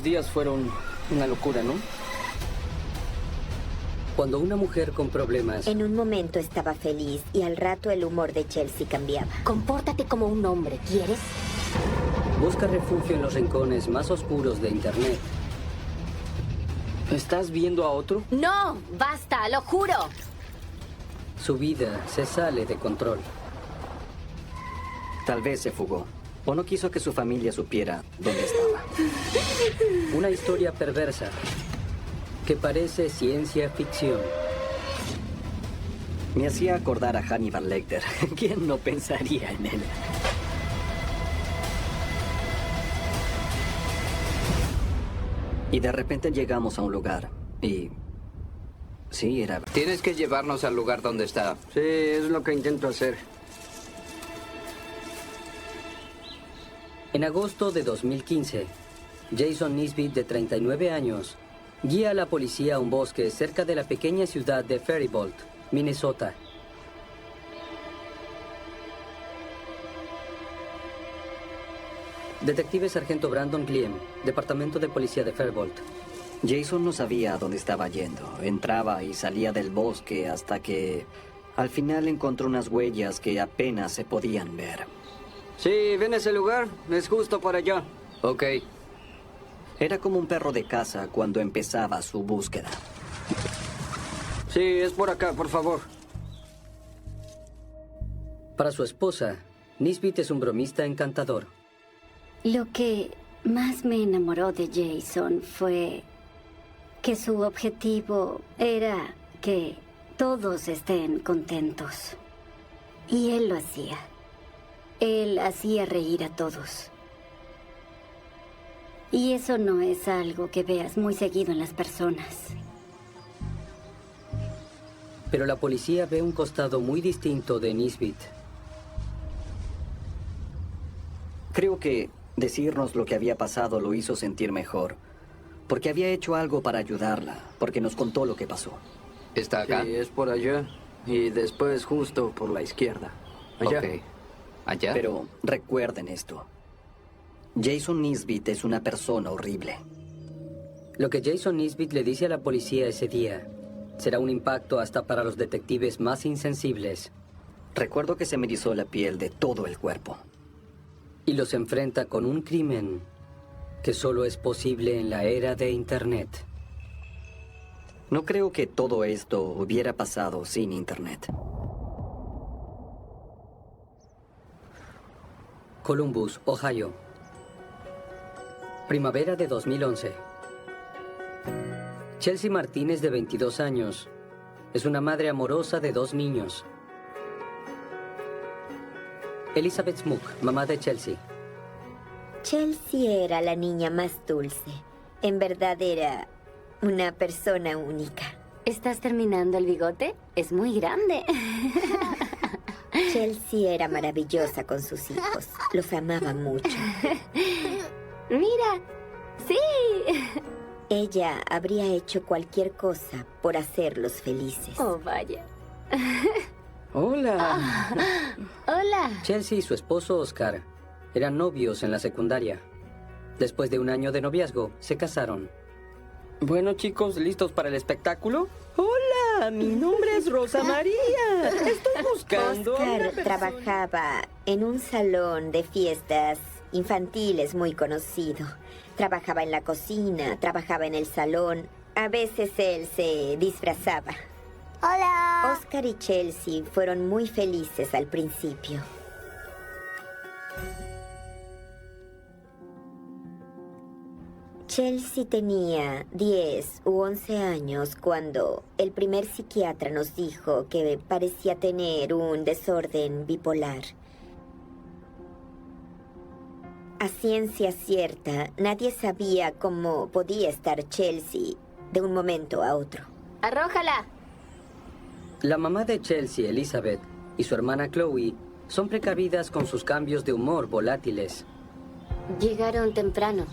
Días fueron una locura, ¿no? Cuando una mujer con problemas... En un momento estaba feliz y al rato el humor de Chelsea cambiaba. Compórtate como un hombre, ¿quieres? Busca refugio en los rincones más oscuros de Internet. ¿Estás viendo a otro? ¡No! ¡Basta! ¡Lo juro! Su vida se sale de control. Tal vez se fugó. O no quiso que su familia supiera dónde estaba. Una historia perversa que parece ciencia ficción. Me hacía acordar a Hannibal Lecter. ¿Quién no pensaría en él? Y de repente llegamos a un lugar y... sí, era... Tienes que llevarnos al lugar donde está. Sí, es lo que intento hacer. En agosto de 2015, Jason Nisbet, de 39 años, guía a la policía a un bosque cerca de la pequeña ciudad de Faribault, Minnesota. Detective Sargento Brandon Gliem, Departamento de Policía de Faribault. Jason no sabía a dónde estaba yendo. Entraba y salía del bosque hasta que... al final encontró unas huellas que apenas se podían ver. Sí, ven a ese lugar. Es justo por allá. Ok. Era como un perro de caza cuando empezaba su búsqueda. Sí, es por acá, por favor. Para su esposa, Nisbet es un bromista encantador. Lo que más me enamoró de Jason fue que su objetivo era que todos estén contentos. Y él lo hacía. Él hacía reír a todos. Y eso no es algo que veas muy seguido en las personas. Pero la policía ve un costado muy distinto de Nisbet. Creo que decirnos lo que había pasado lo hizo sentir mejor. Porque había hecho algo para ayudarla. Porque nos contó lo que pasó. ¿Está acá? Sí, es por allá. Y después justo por la izquierda. Allá. Ok. ¿Allá? Pero recuerden esto. Jason Nisbet es una persona horrible. Lo que Jason Nisbet le dice a la policía ese día será un impacto hasta para los detectives más insensibles. Recuerdo que se me erizó la piel de todo el cuerpo. Y los enfrenta con un crimen que solo es posible en la era de Internet. No creo que todo esto hubiera pasado sin Internet. Columbus, Ohio. Primavera de 2011. Chelsea Martínez, de 22 años, es una madre amorosa de 2 niños. Elizabeth Smook, mamá de Chelsea. Chelsea era la niña más dulce. En verdad era una persona única. ¿Estás terminando el bigote? Es muy grande. Chelsea era maravillosa con sus hijos. Los amaba mucho. Mira, sí. Ella habría hecho cualquier cosa por hacerlos felices. Oh, vaya. Hola. Hola. Chelsea y su esposo Oscar eran novios en la secundaria. Después de un año de noviazgo, se casaron. Bueno, chicos, ¿listos para el espectáculo? Hola, mi nombre es Rosa María. Estoy buscando a una Oscar persona... trabajaba en un salón de fiestas infantiles muy conocido. Trabajaba en la cocina, trabajaba en el salón. A veces él se disfrazaba. ¡Hola! Oscar y Chelsea fueron muy felices al principio. Chelsea tenía 10 u 11 años cuando el primer psiquiatra nos dijo que parecía tener un desorden bipolar. A ciencia cierta, nadie sabía cómo podía estar Chelsea de un momento a otro. ¡Arrójala! La mamá de Chelsea, Elizabeth, y su hermana Chloe son precavidas con sus cambios de humor volátiles. Llegaron temprano.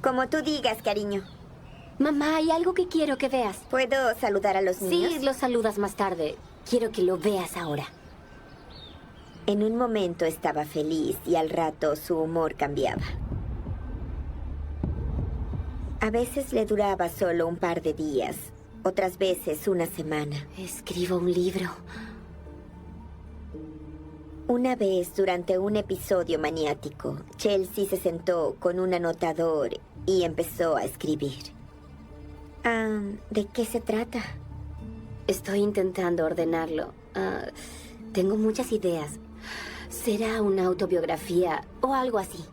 Como tú digas, cariño. Mamá, hay algo que quiero que veas. ¿Puedo saludar a los niños? Sí, lo saludas más tarde. Quiero que lo veas ahora. En un momento estaba feliz y al rato su humor cambiaba. A veces le duraba solo un par de días, otras veces una semana. Escribo un libro. Una vez, durante un episodio maniático, Chelsea se sentó con un anotador y empezó a escribir. ¿De qué se trata? Estoy intentando ordenarlo. Tengo muchas ideas. Será una autobiografía o algo así.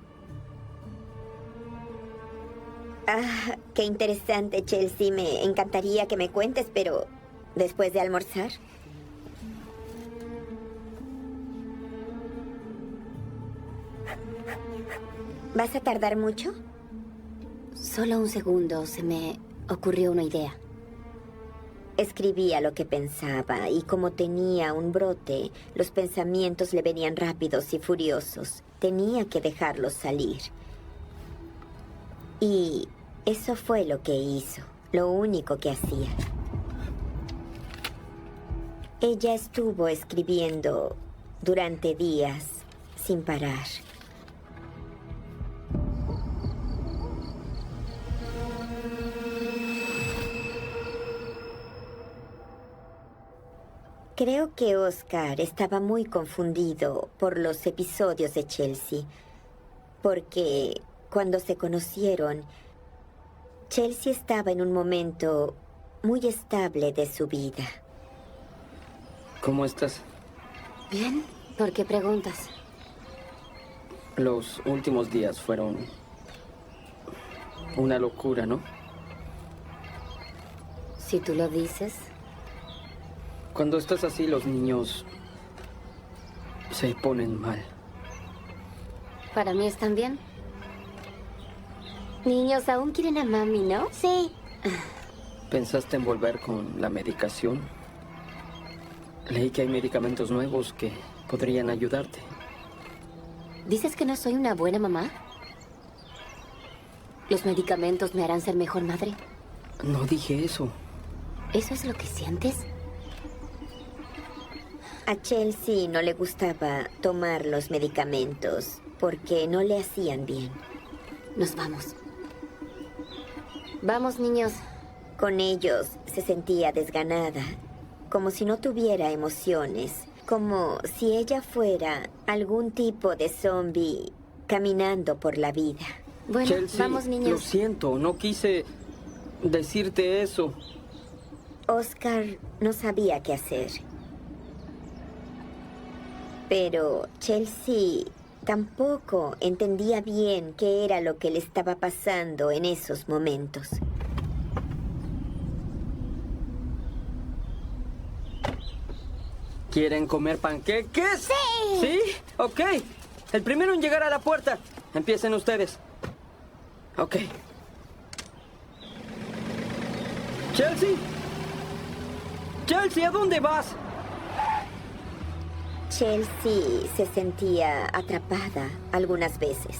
Qué interesante, Chelsea. Me encantaría que me cuentes, pero ¿después de almorzar? ¿Vas a tardar mucho? Solo un segundo, se me ocurrió una idea. Escribía lo que pensaba y como tenía un brote, los pensamientos le venían rápidos y furiosos. Tenía que dejarlos salir. Y eso fue lo que hizo, lo único que hacía. Ella estuvo escribiendo durante días, sin parar. Creo que Oscar estaba muy confundido por los episodios de Chelsea, porque cuando se conocieron, Chelsea estaba en un momento muy estable de su vida. ¿Cómo estás? Bien, ¿por qué preguntas? Los últimos días fueron una locura, ¿no? Si tú lo dices. Cuando estás así, los niños se ponen mal. Para mí están bien. Niños, aún quieren a mami, ¿no? Sí. ¿Pensaste en volver con la medicación? Leí que hay medicamentos nuevos que podrían ayudarte. ¿Dices que no soy una buena mamá? ¿Los medicamentos me harán ser mejor madre? No dije eso. ¿Eso es lo que sientes? A Chelsea no le gustaba tomar los medicamentos porque no le hacían bien. Nos vamos. Vamos, niños. Con ellos se sentía desganada, como si no tuviera emociones, como si ella fuera algún tipo de zombie caminando por la vida. Bueno, Chelsea, vamos, niños. Lo siento, no quise decirte eso. Oscar no sabía qué hacer. Pero Chelsea tampoco entendía bien qué era lo que le estaba pasando en esos momentos. ¿Quieren comer panqueques? ¡Sí! ¿Sí? Ok. El primero en llegar a la puerta. Empiecen ustedes. Ok. Chelsea. Chelsea, ¿a dónde vas? Chelsea se sentía atrapada algunas veces.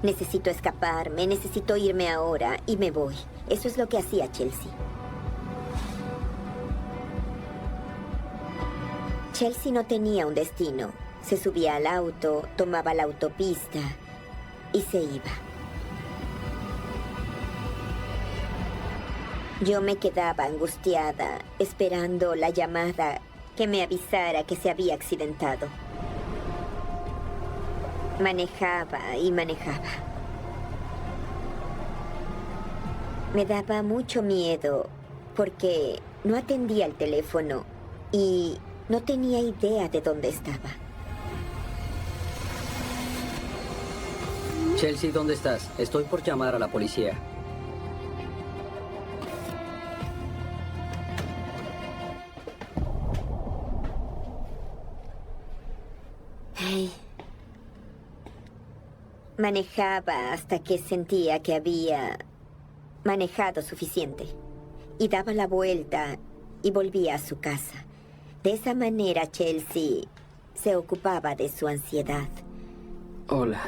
Necesito escaparme, necesito irme ahora y me voy. Eso es lo que hacía Chelsea. Chelsea no tenía un destino. Se subía al auto, tomaba la autopista y se iba. Yo me quedaba angustiada, esperando la llamada que me avisara que se había accidentado. Manejaba y manejaba. Me daba mucho miedo porque no atendía el teléfono y no tenía idea de dónde estaba. Chelsea, ¿dónde estás? Estoy por llamar a la policía. Hey. Manejaba hasta que sentía que había manejado suficiente. Y daba la vuelta y volvía a su casa. De esa manera, Chelsea se ocupaba de su ansiedad. Hola.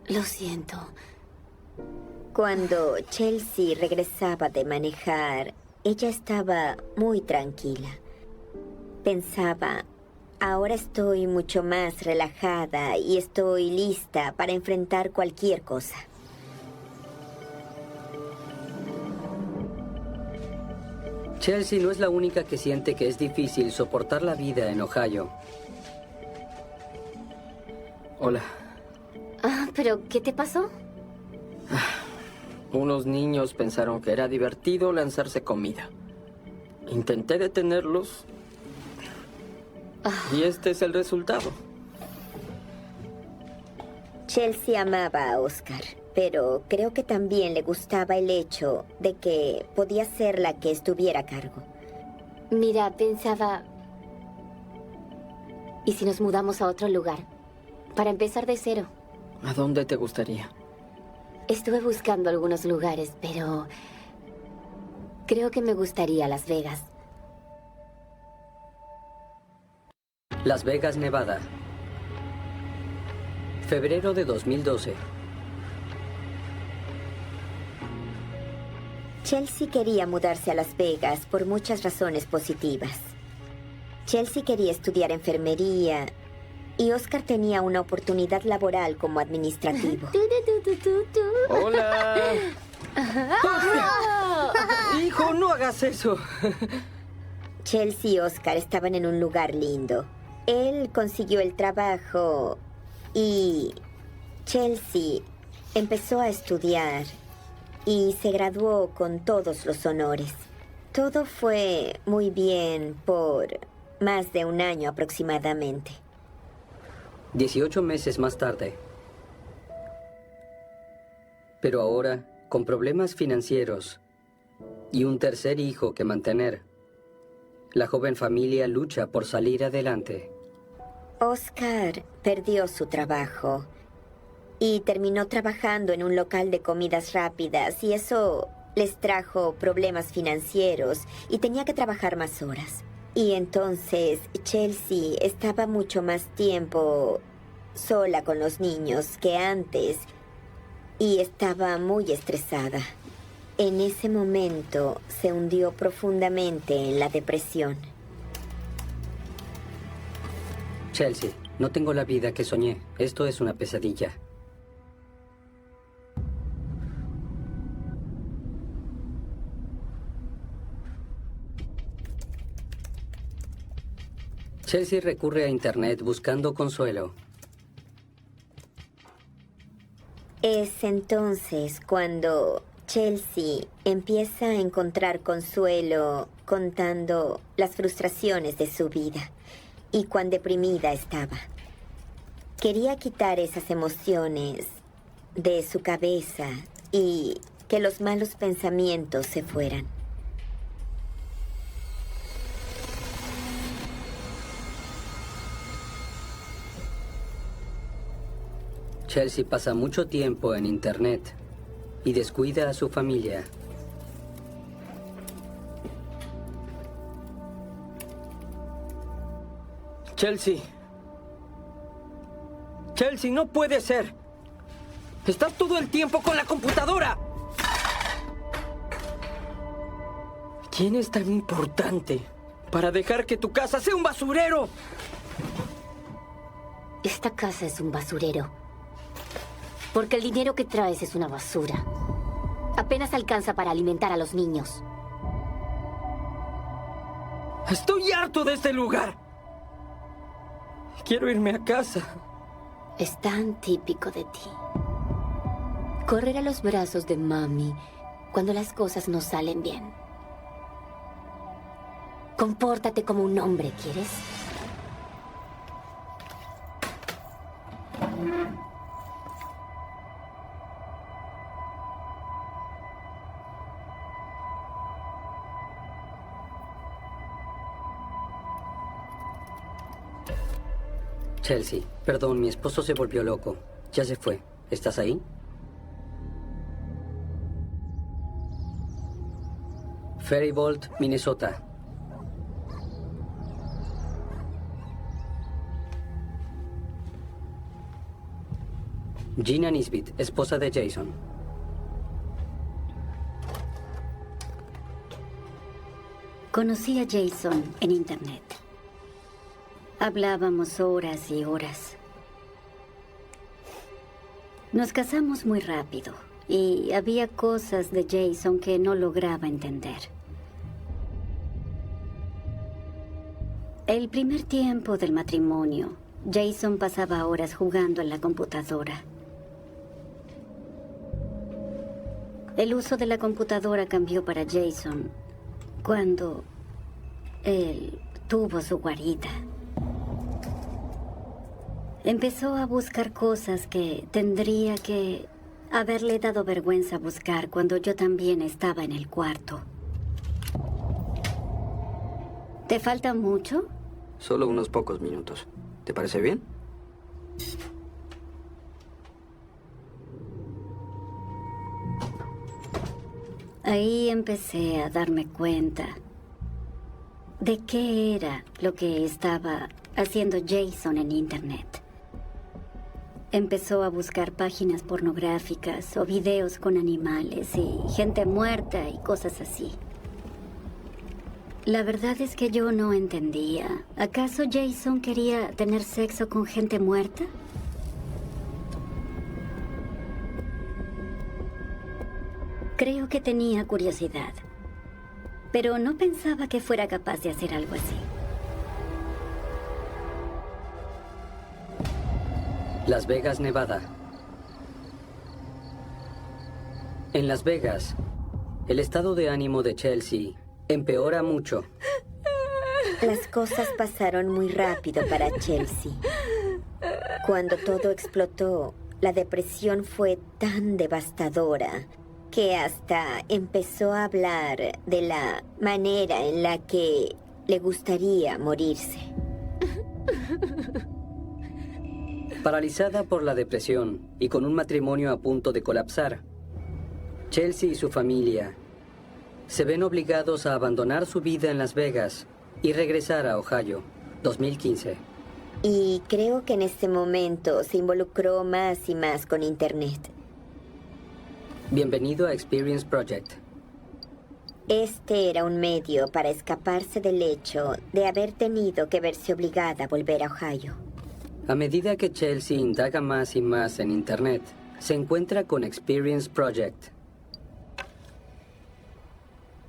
Lo siento. Cuando Chelsea regresaba de manejar, ella estaba muy tranquila. Pensaba, ahora estoy mucho más relajada y estoy lista para enfrentar cualquier cosa. Chelsea no es la única que siente que es difícil soportar la vida en Ohio. Hola. ¿Pero qué te pasó? Unos niños pensaron que era divertido lanzarse comida. Intenté detenerlos. Y este es el resultado. Chelsea amaba a Oscar, pero creo que también le gustaba el hecho de que podía ser la que estuviera a cargo. Mira, pensaba... ¿Y si nos mudamos a otro lugar? Para empezar de cero. ¿A dónde te gustaría? Estuve buscando algunos lugares, pero... creo que me gustaría Las Vegas. Las Vegas, Nevada. Febrero de 2012. Chelsea quería mudarse a Las Vegas por muchas razones positivas. Chelsea quería estudiar enfermería y Oscar tenía una oportunidad laboral como administrativo. ¡Hola! ¡Hijo, no hagas eso! Chelsea y Oscar estaban en un lugar lindo. Él consiguió el trabajo y Chelsea empezó a estudiar y se graduó con todos los honores. Todo fue muy bien por más de un año aproximadamente. 18 meses más tarde. Pero ahora, con problemas financieros y un tercer hijo que mantener, la joven familia lucha por salir adelante. Oscar perdió su trabajo y terminó trabajando en un local de comidas rápidas y eso les trajo problemas financieros y tenía que trabajar más horas. Y entonces Chelsea estaba mucho más tiempo sola con los niños que antes y estaba muy estresada. En ese momento se hundió profundamente en la depresión. Chelsea, no tengo la vida que soñé. Esto es una pesadilla. Chelsea recurre a Internet buscando consuelo. Es entonces cuando Chelsea empieza a encontrar consuelo contando las frustraciones de su vida y cuán deprimida estaba. Quería quitar esas emociones de su cabeza y que los malos pensamientos se fueran. Chelsea pasa mucho tiempo en Internet y descuida a su familia. Chelsea. Chelsea, no puede ser. Estás todo el tiempo con la computadora. ¿Quién es tan importante para dejar que tu casa sea un basurero? Esta casa es un basurero. Porque el dinero que traes es una basura. Apenas alcanza para alimentar a los niños. Estoy harto de este lugar. Quiero irme a casa. Es tan típico de ti. Correr a los brazos de mami cuando las cosas no salen bien. Compórtate como un hombre, ¿quieres? Chelsea, perdón, mi esposo se volvió loco. Ya se fue. ¿Estás ahí? Faribault, Minnesota. Gina Nisbet, esposa de Jason. Conocí a Jason en Internet. Hablábamos horas y horas. Nos casamos muy rápido y había cosas de Jason que no lograba entender. El primer tiempo del matrimonio, Jason pasaba horas jugando en la computadora. El uso de la computadora cambió para Jason cuando él tuvo su guarida. Empezó a buscar cosas que tendría que haberle dado vergüenza buscar cuando yo también estaba en el cuarto. ¿Te falta mucho? Solo unos pocos minutos. ¿Te parece bien? Ahí empecé a darme cuenta de qué era lo que estaba haciendo Jason en Internet. Empezó a buscar páginas pornográficas o videos con animales y gente muerta y cosas así. La verdad es que yo no entendía. ¿Acaso Jason quería tener sexo con gente muerta? Creo que tenía curiosidad, pero no pensaba que fuera capaz de hacer algo así. Las Vegas, Nevada. En Las Vegas, el estado de ánimo de Chelsea empeora mucho. Las cosas pasaron muy rápido para Chelsea. Cuando todo explotó, la depresión fue tan devastadora que hasta empezó a hablar de la manera en la que le gustaría morirse. Paralizada por la depresión y con un matrimonio a punto de colapsar, Chelsea y su familia se ven obligados a abandonar su vida en Las Vegas y regresar a Ohio, 2015. Y creo que en este momento se involucró más y más con Internet. Bienvenido a Experience Project. Este era un medio para escaparse del hecho de haber tenido que verse obligada a volver a Ohio. A medida que Chelsea indaga más y más en Internet, se encuentra con Experience Project.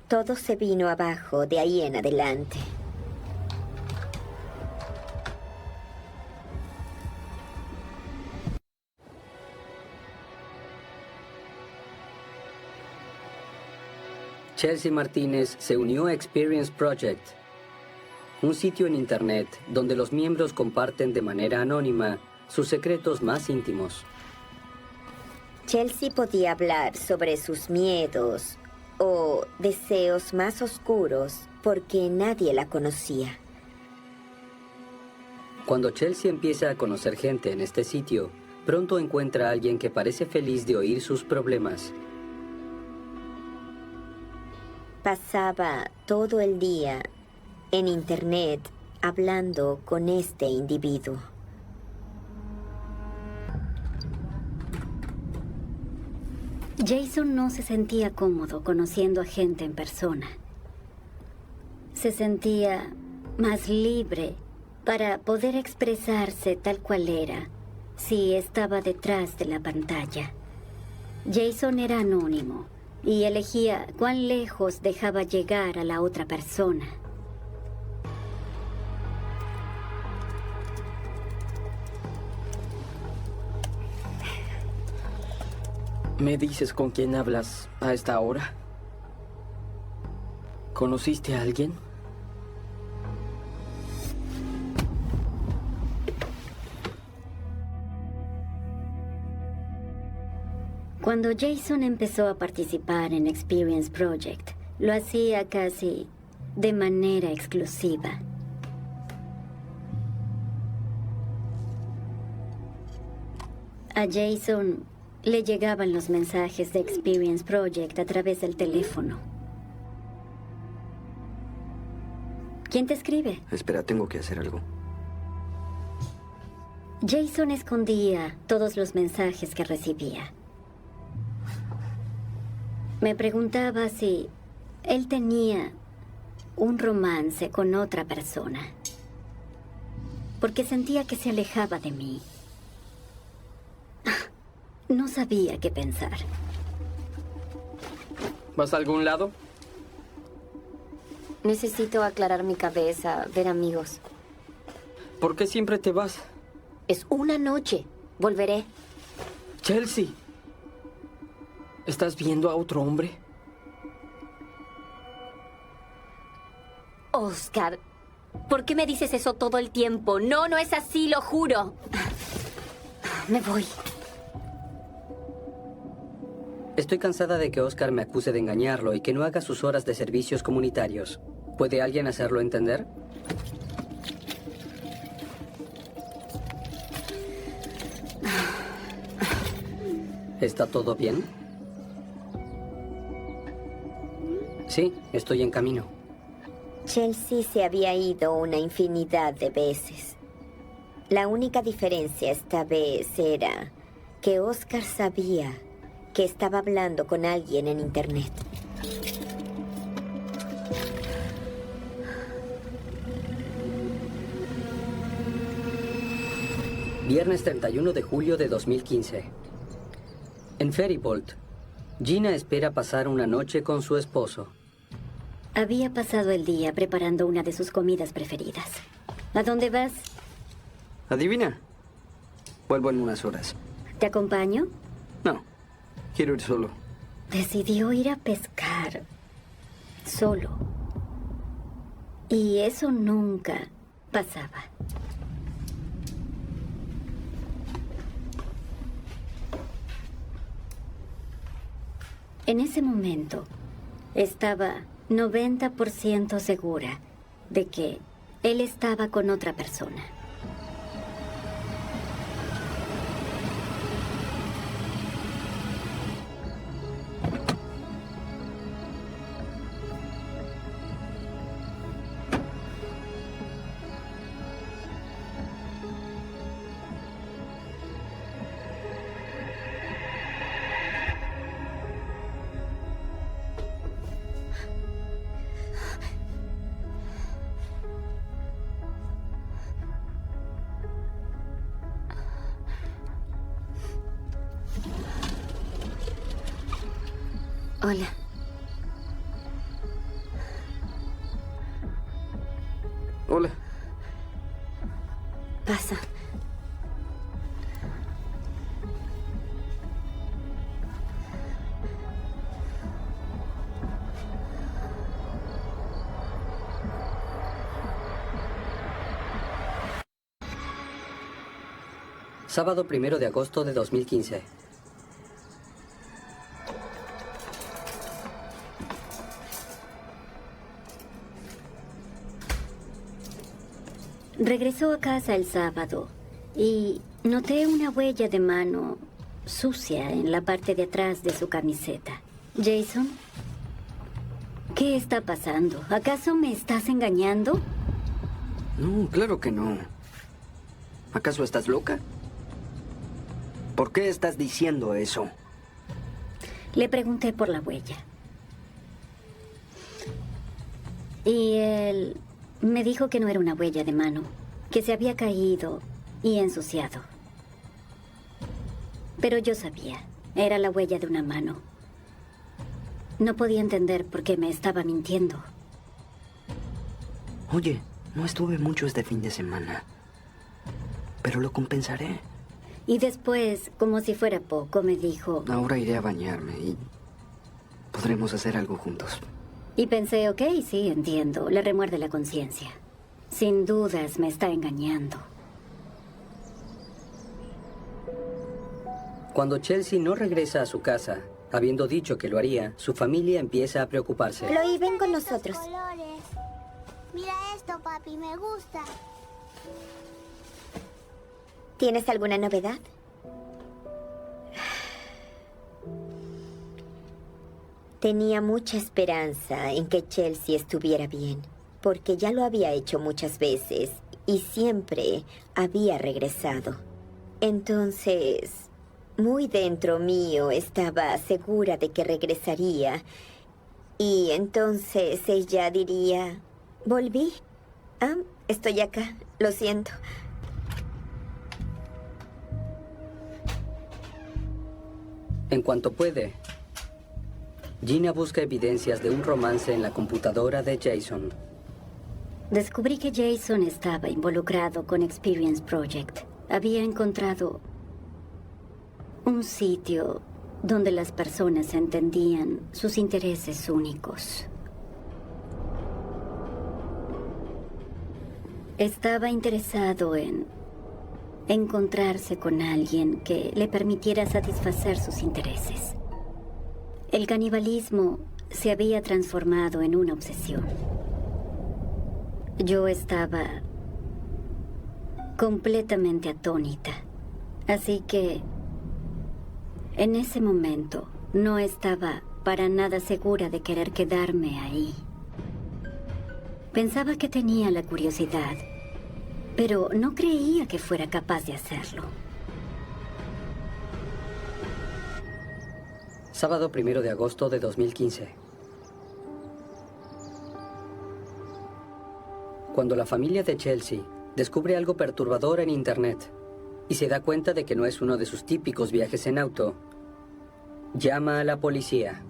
Todo se vino abajo de ahí en adelante. Chelsea Martínez se unió a Experience Project, un sitio en Internet donde los miembros comparten de manera anónima sus secretos más íntimos. Chelsea podía hablar sobre sus miedos o deseos más oscuros porque nadie la conocía. Cuando Chelsea empieza a conocer gente en este sitio, pronto encuentra a alguien que parece feliz de oír sus problemas. Pasaba todo el día en Internet hablando con este individuo. Jason no se sentía cómodo conociendo a gente en persona. Se sentía más libre para poder expresarse tal cual era si estaba detrás de la pantalla. Jason era anónimo y elegía cuán lejos dejaba llegar a la otra persona. ¿Me dices con quién hablas a esta hora? ¿Conociste a alguien? Cuando Jason empezó a participar en Experience Project, lo hacía casi de manera exclusiva. A Jason le llegaban los mensajes de Experience Project a través del teléfono. ¿Quién te escribe? Espera, tengo que hacer algo. Jason escondía todos los mensajes que recibía. Me preguntaba si él tenía un romance con otra persona, porque sentía que se alejaba de mí. No sabía qué pensar. ¿Vas a algún lado? Necesito aclarar mi cabeza, ver amigos. ¿Por qué siempre te vas? Es una noche. Volveré. Chelsea. ¿Estás viendo a otro hombre? Oscar, ¿por qué me dices eso todo el tiempo? No, no es así, lo juro. Me voy. Estoy cansada de que Oscar me acuse de engañarlo y que no haga sus horas de servicios comunitarios. ¿Puede alguien hacerlo entender? ¿Está todo bien? Sí, estoy en camino. Chelsea se había ido una infinidad de veces. La única diferencia esta vez era que Oscar sabía que estaba hablando con alguien en Internet. Viernes 31 de julio de 2015. En Feribolt, Gina espera pasar una noche con su esposo. Había pasado el día preparando una de sus comidas preferidas. ¿A dónde vas? ¿Adivina? Vuelvo en unas horas. ¿Te acompaño? No, quiero ir solo. Decidió ir a pescar. Solo. Y eso nunca pasaba. En ese momento, estaba 90% segura de que él estaba con otra persona. Hola. Hola. Pasa. Sábado 1 de agosto de 2015. Regresó a casa el sábado y noté una huella de mano sucia en la parte de atrás de su camiseta. Jason, ¿qué está pasando? ¿Acaso me estás engañando? No, claro que no. ¿Acaso estás loca? ¿Por qué estás diciendo eso? Le pregunté por la huella. Y él me dijo que no era una huella de mano, que se había caído y ensuciado. Pero yo sabía, era la huella de una mano. No podía entender por qué me estaba mintiendo. Oye, no estuve mucho este fin de semana, pero lo compensaré. Y después, como si fuera poco, me dijo... Ahora iré a bañarme y podremos hacer algo juntos. Y pensé, ok, sí, entiendo. Le remuerde la conciencia. Sin dudas me está engañando. Cuando Chelsea no regresa a su casa, habiendo dicho que lo haría, su familia empieza a preocuparse. Chloe, ven con nosotros. Colores. Mira esto, papi, me gusta. ¿Tienes alguna novedad? Tenía mucha esperanza en que Chelsea estuviera bien, porque ya lo había hecho muchas veces y siempre había regresado. Entonces, muy dentro mío estaba segura de que regresaría y entonces ella diría, volví. Ah, estoy acá, lo siento. En cuanto puede, Gina busca evidencias de un romance en la computadora de Jason. descubrí que Jason estaba involucrado con Experience Project. Había encontrado un sitio donde las personas entendían sus intereses únicos. Estaba interesado en encontrarse con alguien que le permitiera satisfacer sus intereses. El canibalismo se había transformado en una obsesión. Yo estaba completamente atónita, así que en ese momento no estaba para nada segura de querer quedarme ahí. Pensaba que tenía la curiosidad, pero no creía que fuera capaz de hacerlo. Sábado 1 de agosto de 2015. Cuando la familia de Chelsea descubre algo perturbador en Internet y se da cuenta de que no es uno de sus típicos viajes en auto, llama a la policía.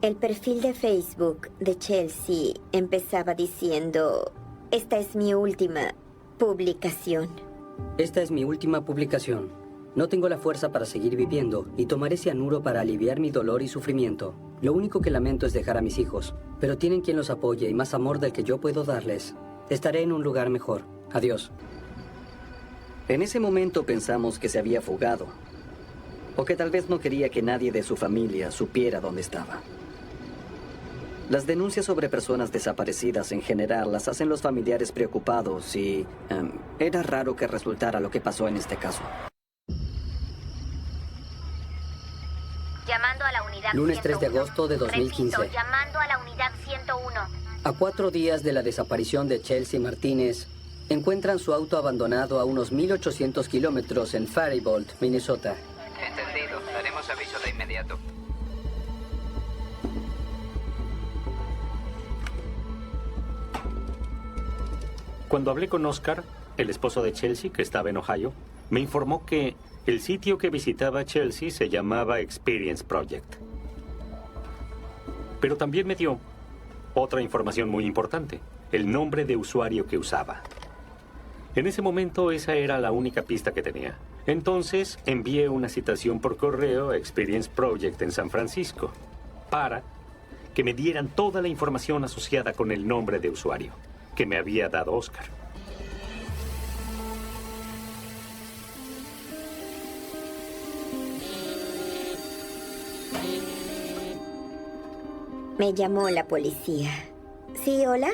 El perfil de Facebook de Chelsea empezaba diciendo: esta es mi última publicación. Esta es mi última publicación. No tengo la fuerza para seguir viviendo y tomaré cianuro para aliviar mi dolor y sufrimiento. Lo único que lamento es dejar a mis hijos, pero tienen quien los apoye y más amor del que yo puedo darles. Estaré en un lugar mejor. Adiós. En ese momento pensamos que se había fugado, o que tal vez no quería que nadie de su familia supiera dónde estaba. Las denuncias sobre personas desaparecidas en general las hacen los familiares preocupados y era raro que resultara lo que pasó en este caso. Llamando a la unidad Lunes 3 de 101. agosto de 2015. Repito, llamando a la unidad 101. A 4 días de la desaparición de Chelsea Martínez, encuentran su auto abandonado a unos 1.800 kilómetros en Faribault, Minnesota. Entendido. Daremos aviso de inmediato. Cuando hablé con Oscar, el esposo de Chelsea, que estaba en Ohio, me informó que el sitio que visitaba Chelsea se llamaba Experience Project. Pero también me dio otra información muy importante, el nombre de usuario que usaba. En ese momento esa era la única pista que tenía. Entonces envié una citación por correo a Experience Project en San Francisco para que me dieran toda la información asociada con el nombre de usuario que me había dado Oscar. Me llamó la policía. Sí, hola.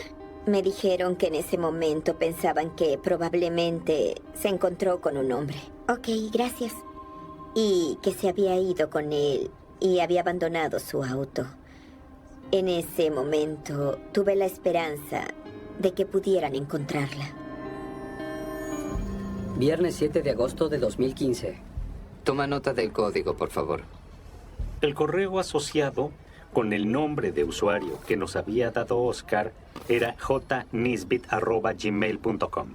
Me dijeron que en ese momento pensaban que probablemente se encontró con un hombre. Ok, gracias. Y que se había ido con él y había abandonado su auto. En ese momento tuve la esperanza de que pudieran encontrarla. Viernes 7 de agosto de 2015. Toma nota del código, por favor. El correo asociado con el nombre de usuario que nos había dado Oscar era jnisbit@gmail.com.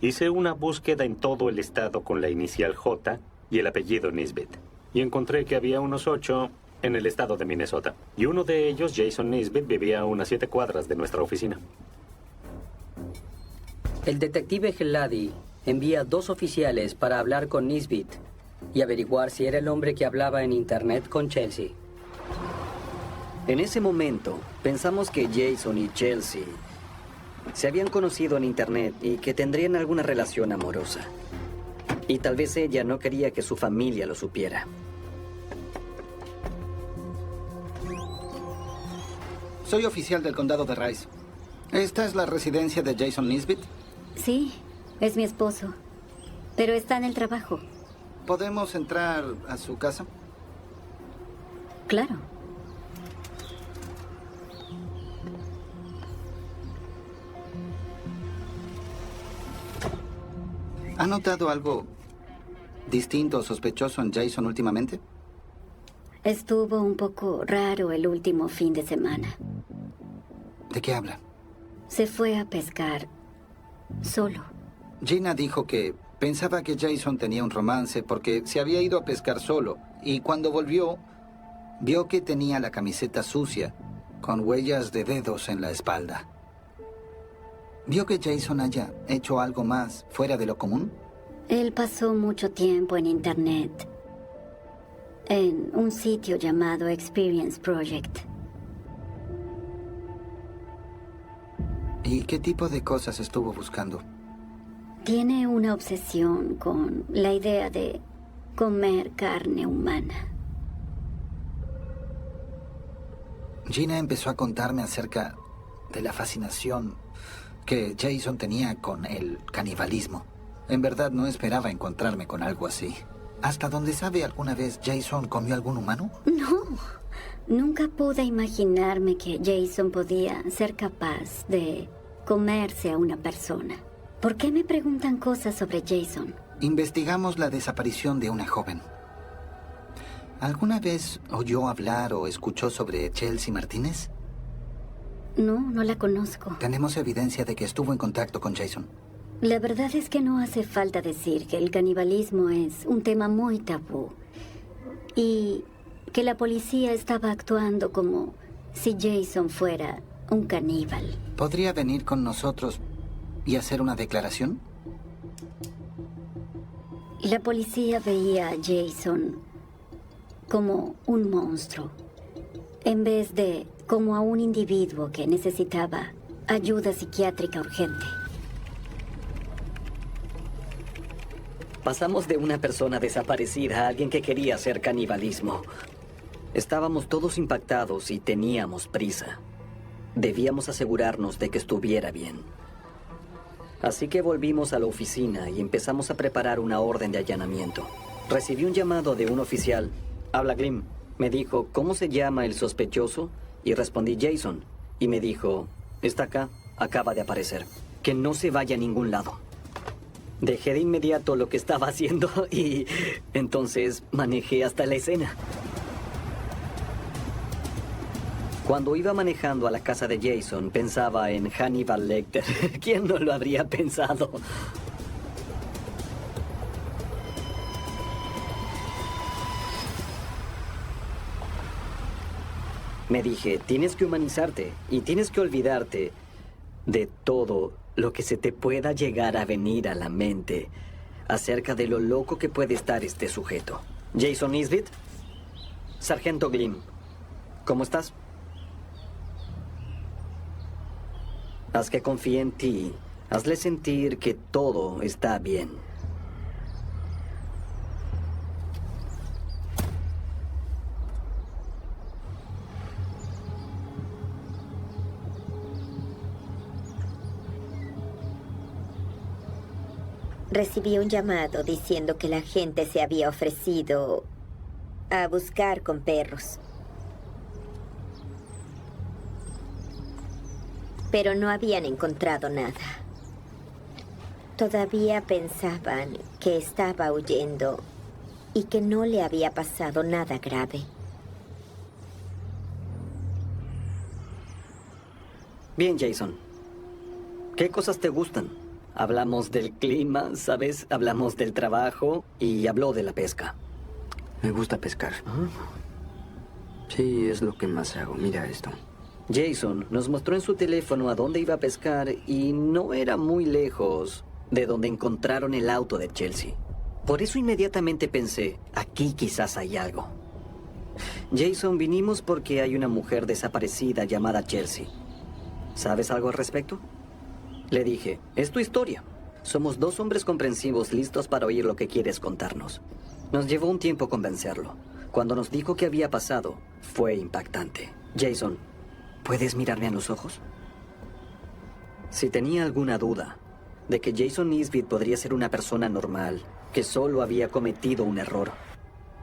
Hice una búsqueda en todo el estado con la inicial J y el apellido Nisbet. Y encontré que había unos 8 en el estado de Minnesota. Y uno de ellos, Jason Nisbet, vivía a unas 7 cuadras de nuestra oficina. El detective Heladi envía 2 oficiales para hablar con Nisbet y averiguar si era el hombre que hablaba en Internet con Chelsea. En ese momento, pensamos que Jason y Chelsea se habían conocido en Internet y que tendrían alguna relación amorosa. Y tal vez ella no quería que su familia lo supiera. Soy oficial del condado de Rice. ¿Esta es la residencia de Jason Nisbet? Sí, es mi esposo. Pero está en el trabajo. ¿Podemos entrar a su casa? Claro. ¿Ha notado algo distinto o sospechoso en Jason últimamente? Estuvo un poco raro el último fin de semana. ¿De qué habla? Se fue a pescar solo. Gina dijo que pensaba que Jason tenía un romance porque se había ido a pescar solo y cuando volvió, vio que tenía la camiseta sucia con huellas de dedos en la espalda. ¿Vio que Jason haya hecho algo más fuera de lo común? Él pasó mucho tiempo en Internet, en un sitio llamado Experience Project. ¿Y qué tipo de cosas estuvo buscando? Tiene una obsesión con la idea de comer carne humana. Gina empezó a contarme acerca de la fascinación que Jason tenía con el canibalismo. En verdad no esperaba encontrarme con algo así. ¿Hasta donde sabe alguna vez Jason comió algún humano? No, nunca pude imaginarme que Jason podía ser capaz de comerse a una persona. ¿Por qué me preguntan cosas sobre Jason? Investigamos la desaparición de una joven. ¿Alguna vez oyó hablar o escuchó sobre Chelsea Martínez? No, no la conozco. Tenemos evidencia de que estuvo en contacto con Jason. La verdad es que no hace falta decir que el canibalismo es un tema muy tabú y que la policía estaba actuando como si Jason fuera un caníbal. ¿Podría venir con nosotros y hacer una declaración? La policía veía a Jason como un monstruo, en vez de como a un individuo que necesitaba ayuda psiquiátrica urgente. Pasamos de una persona desaparecida a alguien que quería hacer canibalismo. Estábamos todos impactados y teníamos prisa. Debíamos asegurarnos de que estuviera bien. Así que volvimos a la oficina y empezamos a preparar una orden de allanamiento. Recibí un llamado de un oficial. Habla Glim. Me dijo, ¿cómo se llama el sospechoso? Y respondí, Jason. Y me dijo, está acá, acaba de aparecer. Que no se vaya a ningún lado. Dejé de inmediato lo que estaba haciendo y entonces manejé hasta la escena. Cuando iba manejando a la casa de Jason, pensaba en Hannibal Lecter. ¿Quién no lo habría pensado? Me dije, tienes que humanizarte y tienes que olvidarte de todo lo que se te pueda llegar a venir a la mente acerca de lo loco que puede estar este sujeto. Jason Nisbet, Sargento Glim, ¿cómo estás? Haz que confíe en ti. Hazle sentir que todo está bien. Recibí un llamado diciendo que la gente se había ofrecido a buscar con perros. Pero no habían encontrado nada. Todavía pensaban que estaba huyendo y que no le había pasado nada grave. Bien, Jason. ¿Qué cosas te gustan? Hablamos del clima, ¿sabes? Hablamos del trabajo y habló de la pesca. Me gusta pescar. Sí, es lo que más hago. Mira esto. Jason nos mostró en su teléfono a dónde iba a pescar y no era muy lejos de donde encontraron el auto de Chelsea. Por eso inmediatamente pensé, aquí quizás hay algo. Jason, vinimos porque hay una mujer desaparecida llamada Chelsea. ¿Sabes algo al respecto? Le dije, es tu historia. Somos dos hombres comprensivos listos para oír lo que quieres contarnos. Nos llevó un tiempo convencerlo. Cuando nos dijo qué había pasado, fue impactante. Jason, ¿puedes mirarme a los ojos? Si tenía alguna duda de que Jason Nisbet podría ser una persona normal, que solo había cometido un error,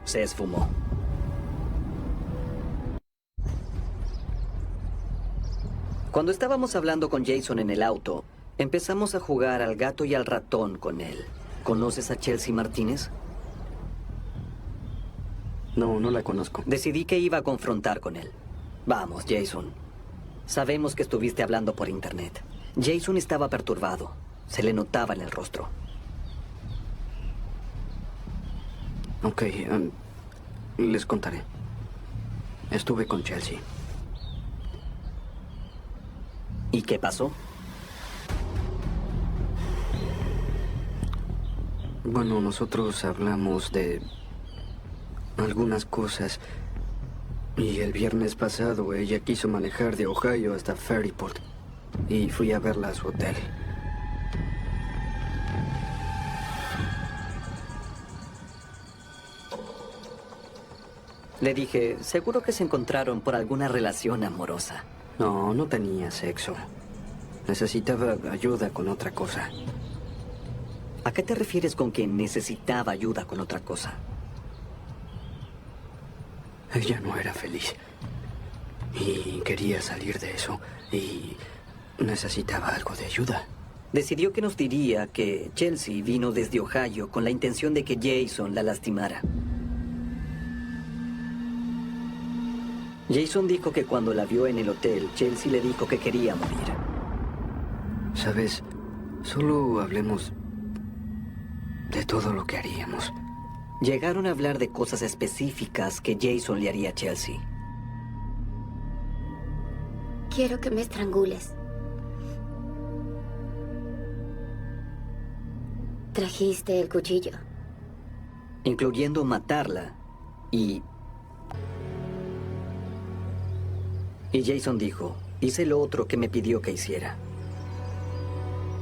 se esfumó. Cuando estábamos hablando con Jason en el auto, empezamos a jugar al gato y al ratón con él. ¿Conoces a Chelsea Martínez? No, no la conozco. Decidí que iba a confrontar con él. Vamos, Jason. Sabemos que estuviste hablando por internet. Jason estaba perturbado. Se le notaba en el rostro. Ok, les contaré. Estuve con Chelsea. ¿Y qué pasó? Bueno, nosotros hablamos de algunas cosas. Y el viernes pasado ella quiso manejar de Ohio hasta Ferryport. Y fui a verla a su hotel. Le dije, seguro que se encontraron por alguna relación amorosa. No, no tenía sexo. Necesitaba ayuda con otra cosa. ¿A qué te refieres con que necesitaba ayuda con otra cosa? Ella no era feliz. Y quería salir de eso. Y necesitaba algo de ayuda. Decidió que nos diría que Chelsea vino desde Ohio con la intención de que Jason la lastimara. Jason dijo que cuando la vio en el hotel, Chelsea le dijo que quería morir. ¿Sabes? Solo hablemos de todo lo que haríamos. Llegaron a hablar de cosas específicas que Jason le haría a Chelsea. Quiero que me estrangules. ¿Trajiste el cuchillo? Incluyendo matarla y Jason dijo, hice lo otro que me pidió que hiciera.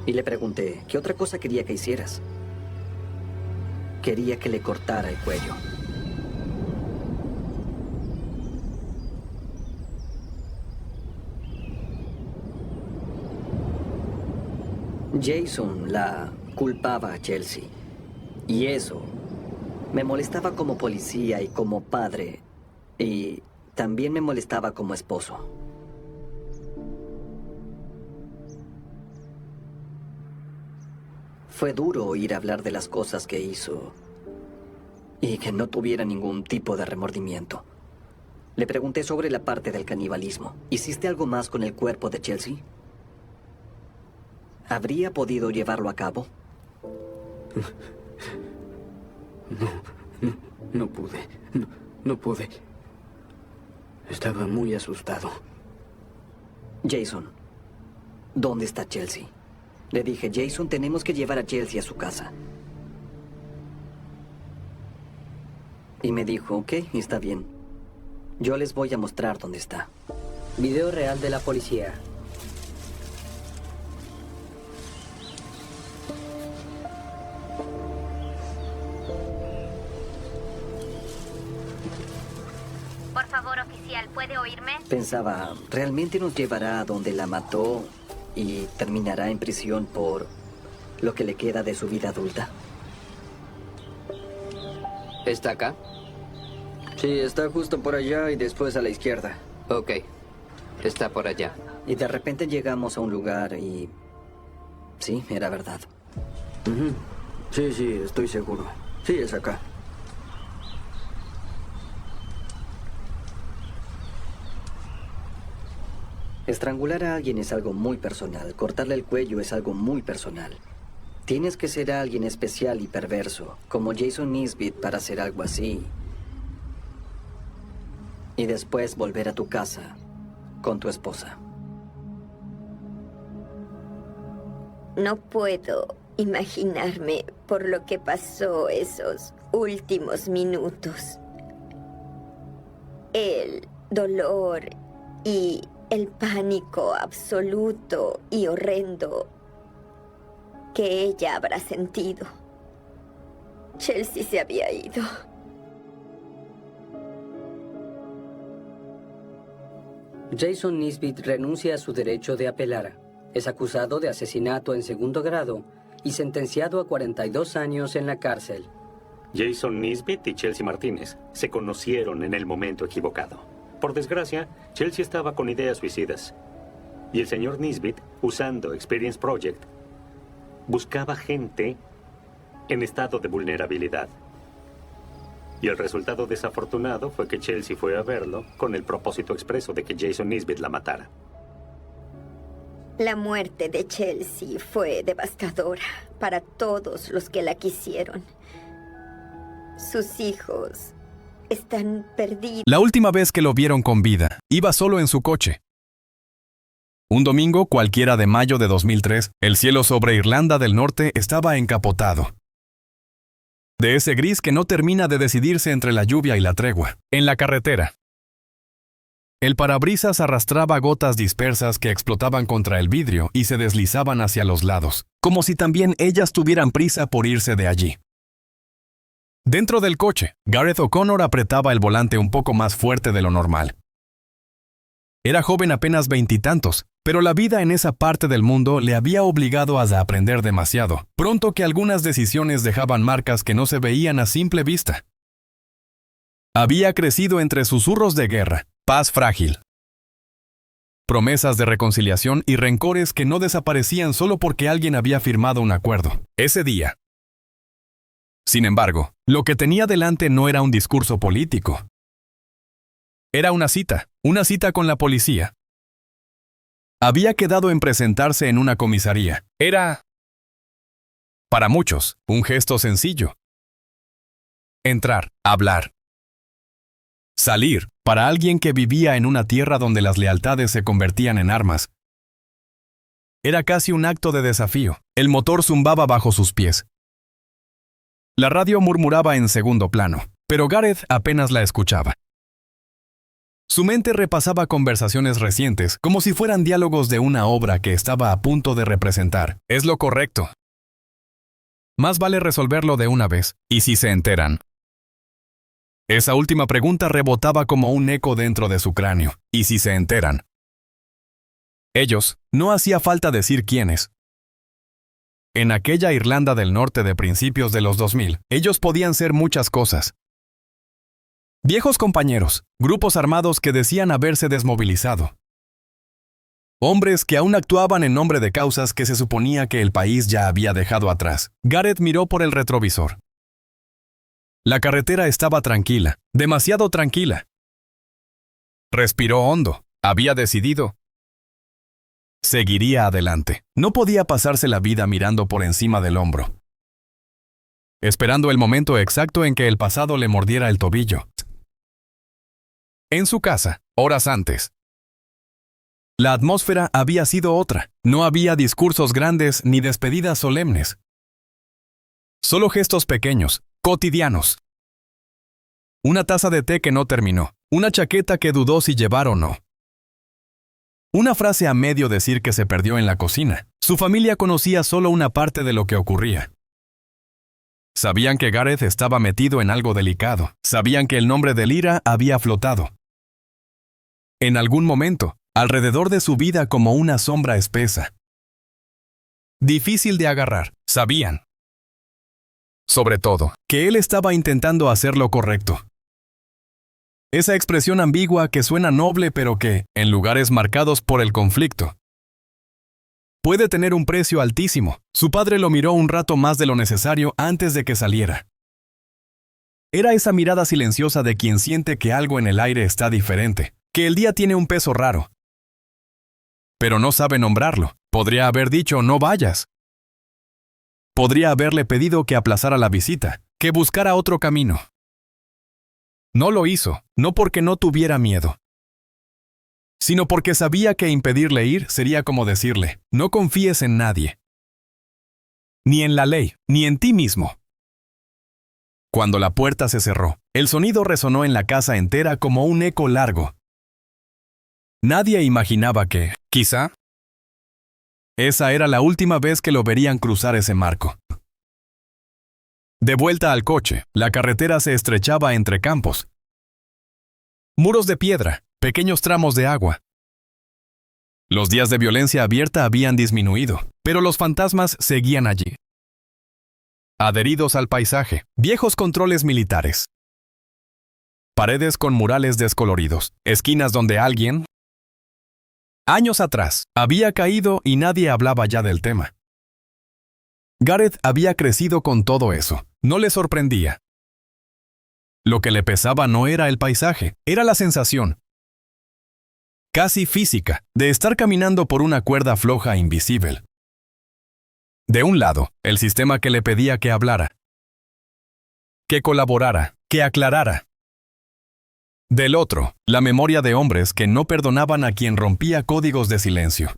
Y le pregunté, ¿qué otra cosa quería que hicieras? Quería que le cortara el cuello. Jason la culpaba a Chelsea. Y eso me molestaba como policía y como padre. Y también me molestaba como esposo. Fue duro oír hablar de las cosas que hizo y que no tuviera ningún tipo de remordimiento. Le pregunté sobre la parte del canibalismo. ¿Hiciste algo más con el cuerpo de Chelsea? ¿Habría podido llevarlo a cabo? No pude. No pude. Estaba muy asustado. Jason, ¿dónde está Chelsea? Le dije, Jason, tenemos que llevar a Chelsea a su casa. Y me dijo, ok, está bien. Yo les voy a mostrar dónde está. Video real de la policía. Por favor, oficial, ¿puede oírme? Pensaba, ¿realmente nos llevará a donde la mató y terminará en prisión por lo que le queda de su vida adulta? ¿Está acá? Sí, está justo por allá y después a la izquierda. Ok, está por allá. Y de repente llegamos a un lugar y... sí, era verdad. Sí, estoy seguro. Sí, es acá. Estrangular a alguien es algo muy personal. Cortarle el cuello es algo muy personal. Tienes que ser alguien especial y perverso, como Jason Nisbet, para hacer algo así. Y después volver a tu casa con tu esposa. No puedo imaginarme por lo que pasó esos últimos minutos. El dolor y el pánico absoluto y horrendo que ella habrá sentido. Chelsea se había ido. Jason Nisbet renuncia a su derecho de apelar. Es acusado de asesinato en segundo grado y sentenciado a 42 años en la cárcel. Jason Nisbet y Chelsea Martínez se conocieron en el momento equivocado. Por desgracia, Chelsea estaba con ideas suicidas. Y el señor Nisbet, usando Experience Project, buscaba gente en estado de vulnerabilidad. Y el resultado desafortunado fue que Chelsea fue a verlo con el propósito expreso de que Jason Nisbet la matara. La muerte de Chelsea fue devastadora para todos los que la quisieron. Sus hijos están perdidos. La última vez que lo vieron con vida, iba solo en su coche. Un domingo cualquiera de mayo de 2003, el cielo sobre Irlanda del Norte estaba encapotado. de ese gris que no termina de decidirse entre la lluvia y la tregua. En la carretera, el parabrisas arrastraba gotas dispersas que explotaban contra el vidrio y se deslizaban hacia los lados, como si también ellas tuvieran prisa por irse de allí. Dentro del coche, Gareth O'Connor apretaba el volante un poco más fuerte de lo normal. Era joven apenas 20 y tantos, pero la vida en esa parte del mundo le había obligado a aprender demasiado, pronto que algunas decisiones dejaban marcas que no se veían a simple vista. Había crecido entre susurros de guerra, paz frágil, promesas de reconciliación y rencores que no desaparecían solo porque alguien había firmado un acuerdo. Ese día. Sin embargo, lo que tenía delante no era un discurso político. Era una cita con la policía. Había quedado en presentarse en una comisaría. Era, para muchos, un gesto sencillo. Entrar, hablar. Salir, para alguien que vivía en una tierra donde las lealtades se convertían en armas. Era casi un acto de desafío. El motor zumbaba bajo sus pies. La radio murmuraba en segundo plano, pero Gareth apenas la escuchaba. Su mente repasaba conversaciones recientes, como si fueran diálogos de una obra que estaba a punto de representar. Es lo correcto. Más vale resolverlo de una vez, ¿y si se enteran? Esa última pregunta rebotaba como un eco dentro de su cráneo. ¿Y si se enteran? Ellos, no hacía falta decir quiénes. En aquella Irlanda del Norte de principios de los 2000, ellos podían ser muchas cosas. Viejos compañeros, grupos armados que decían haberse desmovilizado. Hombres que aún actuaban en nombre de causas que se suponía que el país ya había dejado atrás. Gareth miró por el retrovisor. La carretera estaba tranquila, demasiado tranquila. Respiró hondo. Había decidido. Seguiría adelante. No podía pasarse la vida mirando por encima del hombro, esperando el momento exacto en que el pasado le mordiera el tobillo. En su casa, horas antes, la atmósfera había sido otra. No había discursos grandes ni despedidas solemnes. Solo gestos pequeños, cotidianos. Una taza de té que no terminó, una chaqueta que dudó si llevar o no. Una frase a medio decir que se perdió en la cocina. Su familia conocía solo una parte de lo que ocurría. Sabían que Gareth estaba metido en algo delicado. Sabían que el nombre de Lyra había flotado en algún momento, alrededor de su vida como una sombra espesa. Difícil de agarrar, sabían. Sobre todo, que él estaba intentando hacer lo correcto. Esa expresión ambigua que suena noble pero que, en lugares marcados por el conflicto, puede tener un precio altísimo. Su padre lo miró un rato más de lo necesario antes de que saliera. Era esa mirada silenciosa de quien siente que algo en el aire está diferente, que el día tiene un peso raro. Pero no sabe nombrarlo. Podría haber dicho no vayas. Podría haberle pedido que aplazara la visita, que buscara otro camino. No lo hizo, no porque no tuviera miedo, sino porque sabía que impedirle ir sería como decirle, no confíes en nadie. Ni en la ley, ni en ti mismo. Cuando la puerta se cerró, el sonido resonó en la casa entera como un eco largo. Nadie imaginaba que, quizá, esa era la última vez que lo verían cruzar ese marco. De vuelta al coche, la carretera se estrechaba entre campos. Muros de piedra, pequeños tramos de agua. Los días de violencia abierta habían disminuido, pero los fantasmas seguían allí. Adheridos al paisaje, viejos controles militares. Paredes con murales descoloridos, esquinas donde alguien, años atrás, había caído y nadie hablaba ya del tema. Gareth había crecido con todo eso. No le sorprendía. Lo que le pesaba no era el paisaje, era la sensación, casi física, de estar caminando por una cuerda floja e invisible. De un lado, el sistema que le pedía que hablara, que colaborara, que aclarara. Del otro, la memoria de hombres que no perdonaban a quien rompía códigos de silencio.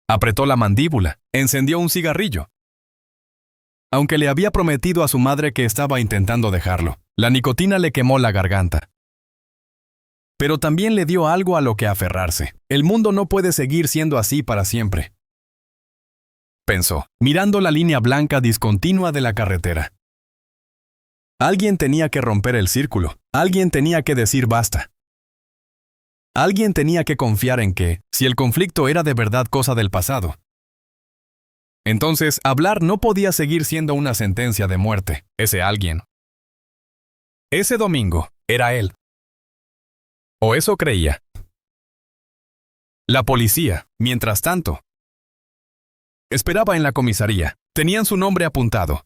Apretó la mandíbula, encendió un cigarrillo. aunque le había prometido a su madre que estaba intentando dejarlo. La nicotina le quemó la garganta. Pero también le dio algo a lo que aferrarse. El mundo no puede seguir siendo así para siempre, pensó, mirando la línea blanca discontinua de la carretera. Alguien tenía que romper el círculo. Alguien tenía que decir basta. Alguien tenía que confiar en que, si el conflicto era de verdad cosa del pasado, entonces hablar no podía seguir siendo una sentencia de muerte. Ese alguien, ese domingo, era él. O eso creía. La policía, mientras tanto, esperaba en la comisaría. Tenían su nombre apuntado.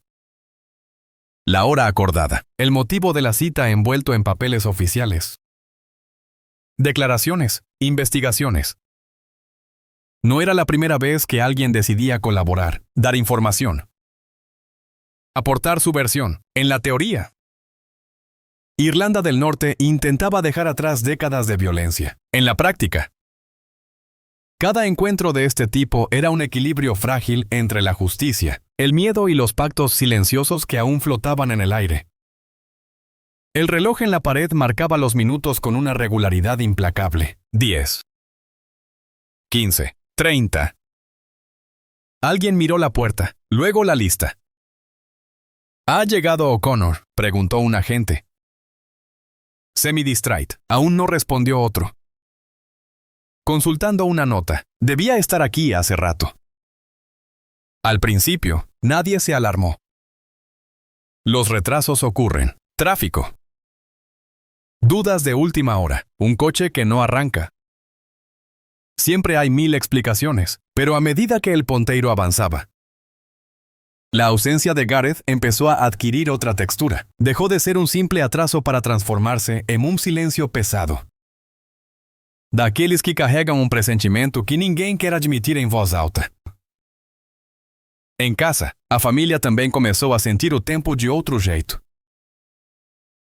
La hora acordada, el motivo de la cita envuelto en papeles oficiales. Declaraciones, investigaciones. No era la primera vez que alguien decidía colaborar, dar información, aportar su versión. En la teoría, Irlanda del Norte intentaba dejar atrás décadas de violencia. En la práctica, cada encuentro de este tipo era un equilibrio frágil entre la justicia, el miedo y los pactos silenciosos que aún flotaban en el aire. El reloj en la pared marcaba los minutos con una regularidad implacable. 10, 15, 30. Alguien miró la puerta, luego la lista. ¿Ha llegado O'Connor?, preguntó un agente. Semi-distraído. Aún no respondió otro. Consultando una nota. Debía estar aquí hace rato. Al principio, nadie se alarmó. Los retrasos ocurren. Tráfico. Dudas de última hora. Un coche que no arranca. Siempre hay 1000 explicaciones, pero a medida que el ponteiro avanzaba, la ausencia de Gareth empezó a adquirir otra textura. Dejó de ser un simple atraso para transformarse en un silencio pesado. Daqueles que carregam um pressentimento que ninguém quer admitir em voz alta. Em casa, a família também começou a sentir o tempo de outro jeito.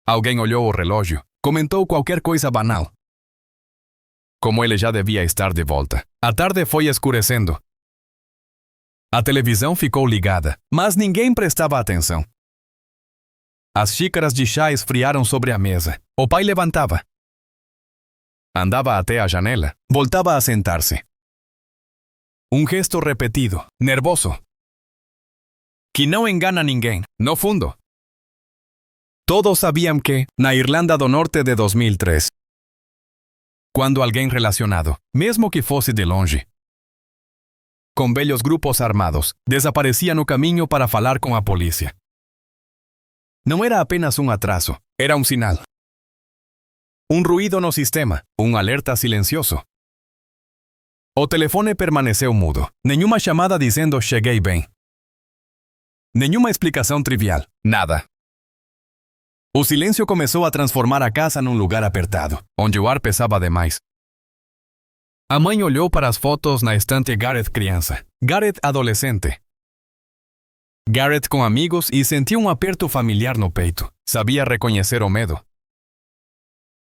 Alguém olhou o relógio, comentou qualquer coisa banal. Como ele já devia estar de volta. A tarde foi escurecendo. A televisão ficou ligada, mas ninguém prestava atenção. As xícaras de chá esfriaram sobre a mesa. O pai levantava. Andava até a janela, voltava a sentar-se. Um gesto repetido, nervoso, que não engana ninguém, no fundo. Todos sabían que, na Irlanda do Norte de 2003, quando alguém relacionado, mesmo que fosse de longe, com velhos grupos armados, desaparecia no caminho para falar com a polícia, não era apenas um atraso, era um sinal. Um ruído no sistema, um alerta silencioso. O telefone permaneceu mudo. Nenhuma chamada dizendo cheguei bem. Nenhuma explicação trivial. Nada. O silêncio começou a transformar a casa num lugar apertado, onde o ar pesava demais. A mãe olhou para as fotos na estante Gareth criança, Gareth adolescente, Gareth com amigos e sentiu um aperto familiar no peito. Sabia reconhecer o medo.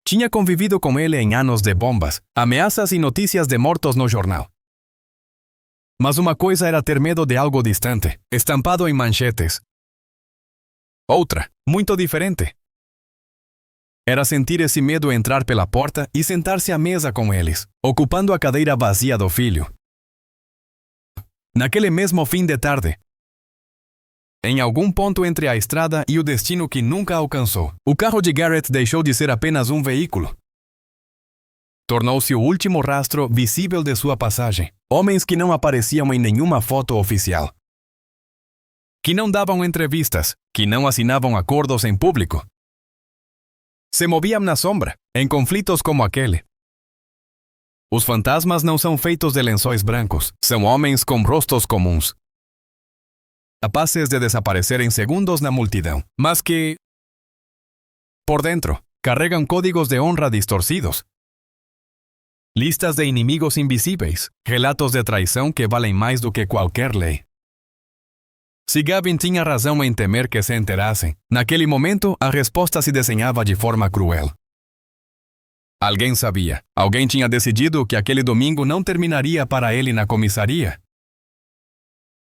Tinha convivido com ele em anos de bombas, ameaças e notícias de mortos no jornal. Mas uma coisa era ter medo de algo distante, estampado em manchetes. Outra, muito diferente, era sentir esse medo entrar pela porta e sentar-se à mesa com eles, ocupando a cadeira vazia do filho. Naquele mesmo fim de tarde, em algum ponto entre a estrada e o destino que nunca alcançou, o carro de Gareth deixou de ser apenas um veículo. Tornou-se o último rastro visível de sua passagem. Homens que não apareciam em nenhuma foto oficial, que não davam entrevistas, que não assinavam acordos em público. Se moviam na sombra, em conflitos como aquele. Os fantasmas não são feitos de lençóis brancos, são homens com rostos comuns, capazes de desaparecer em segundos na multidão, mas que, por dentro, carregam códigos de honra distorcidos. Listas de inimigos invisíveis, relatos de traição que valem mais do que qualquer lei. Se Gavin tinha razão em temer que se enterassem, naquele momento a resposta se desenhava de forma cruel. Alguém sabia, alguém tinha decidido que aquele domingo não terminaria para ele na comissaria.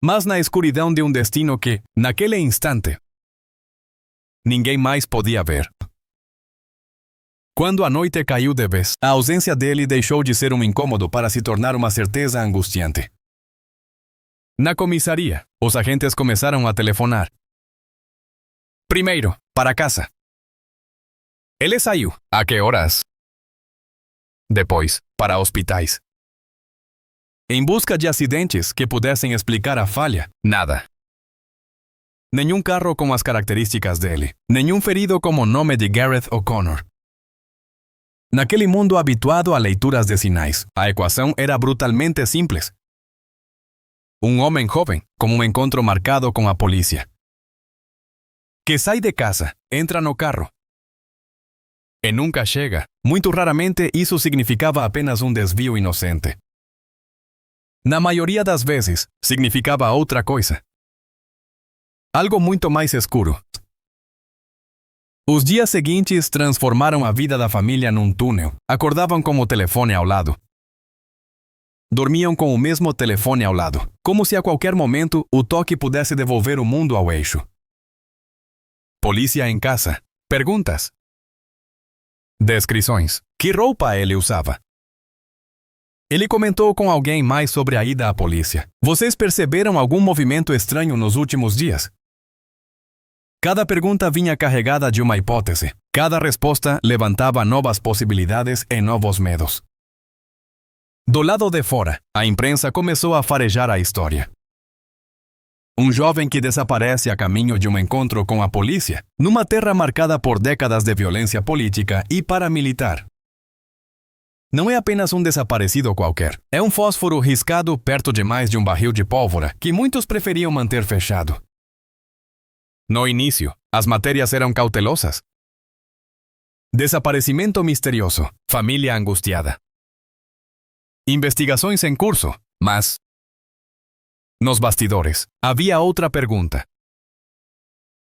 mas na escuridão de um destino que, naquele instante, ninguém mais podia ver. Quando a noite caiu de vez, a ausência dele deixou de ser um incômodo para se tornar uma certeza angustiante. Na comissaria, os agentes começaram a telefonar. Primeiro, para casa. Ele saiu. A que horas? Depois, para hospitais. Em busca de acidentes que pudessem explicar a falha, nada. Nenhum carro com as características dele. Nenhum ferido como o nome de Gareth O'Connor. Naquele mundo habituado a leituras de sinais, a equação era brutalmente simples. Um homem jovem, com um encontro marcado com a polícia. Que sai de casa, entra no carro. E nunca chega. Muito raramente isso significava apenas um desvio inocente. Na maioria das vezes, significava outra coisa. Algo muito mais escuro. Os dias seguintes transformaram a vida da família num túnel. Acordavam com o telefone ao lado. Dormiam com o mesmo telefone ao lado, como se a qualquer momento o toque pudesse devolver o mundo ao eixo. Polícia em casa. Perguntas. Descrições. Que roupa ele usava? Ele comentou com alguém mais sobre a ida à polícia. Vocês perceberam algum movimento estranho nos últimos dias? Cada pergunta vinha carregada de uma hipótese. Cada resposta levantava novas possibilidades e novos medos. Do lado de fora, a imprensa começou a farejar a história. Um jovem que desaparece a caminho de um encontro com a polícia, numa terra marcada por décadas de violência política e paramilitar. Não é apenas um desaparecido qualquer. É um fósforo riscado perto demais de um barril de pólvora que muitos preferiam manter fechado. No início, as matérias eram cautelosas. Desaparecimento misterioso. Família angustiada. Investigações em curso, mas... Nos bastidores, havia outra pergunta.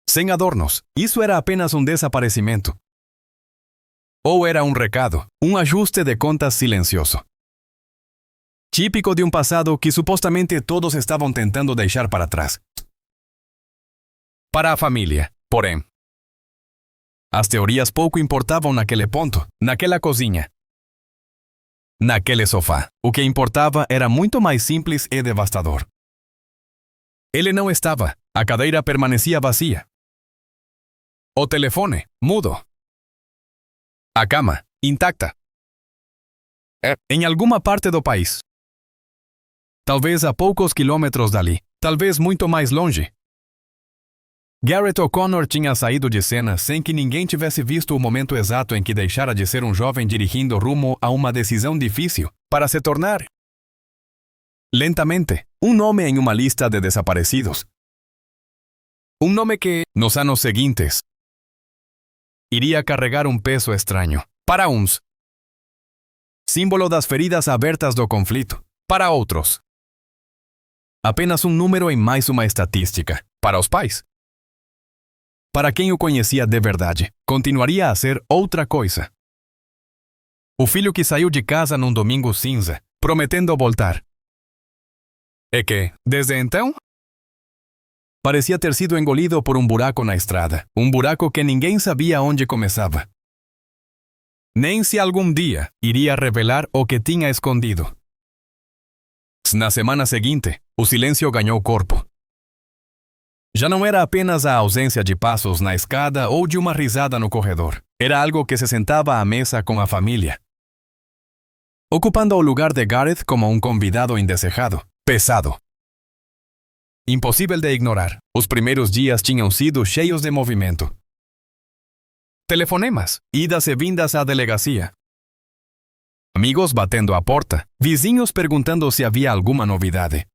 Sem adornos, isso era apenas um desaparecimento? Ou era um recado, um ajuste de contas silencioso? Típico de um passado que supostamente todos estavam tentando deixar para trás. Para a família, porém, as teorias pouco importavam naquele ponto, naquela cozinha. Naquele sofá, o que importava era muito mais simples e devastador. Ele não estava, a cadeira permanecia vazia. O telefone, mudo. A cama, intacta. Em alguma parte do país. Talvez a poucos quilômetros dali, talvez muito mais longe. Gareth O'Connor tinha saído de cena sem que ninguém tivesse visto o momento exato em que deixara de ser um jovem dirigindo rumo a uma decisão difícil, para se tornar, lentamente, um nome em uma lista de desaparecidos. Um nome que, nos anos seguintes, iria carregar um peso estranho. Para uns, símbolo das feridas abertas do conflito. Para outros, apenas um número em mais uma estatística. Para os pais, para quem o conhecia de verdade, continuaria a ser outra coisa. O filho que saiu de casa num domingo cinza, prometendo voltar. E que, desde então, parecia ter sido engolido por um buraco na estrada. Um buraco que ninguém sabia onde começava. Nem se algum dia iria revelar o que tinha escondido. Na semana seguinte, o silêncio ganhou corpo. Já não era apenas a ausência de passos na escada ou de uma risada no corredor. Era algo que se sentava à mesa com a família, ocupando o lugar de Gareth como um convidado indesejado, pesado. Impossível de ignorar. Os primeiros dias tinham sido cheios de movimento. Telefonemas, idas e vindas à delegacia. Amigos batendo à porta, vizinhos perguntando se havia alguma novidade.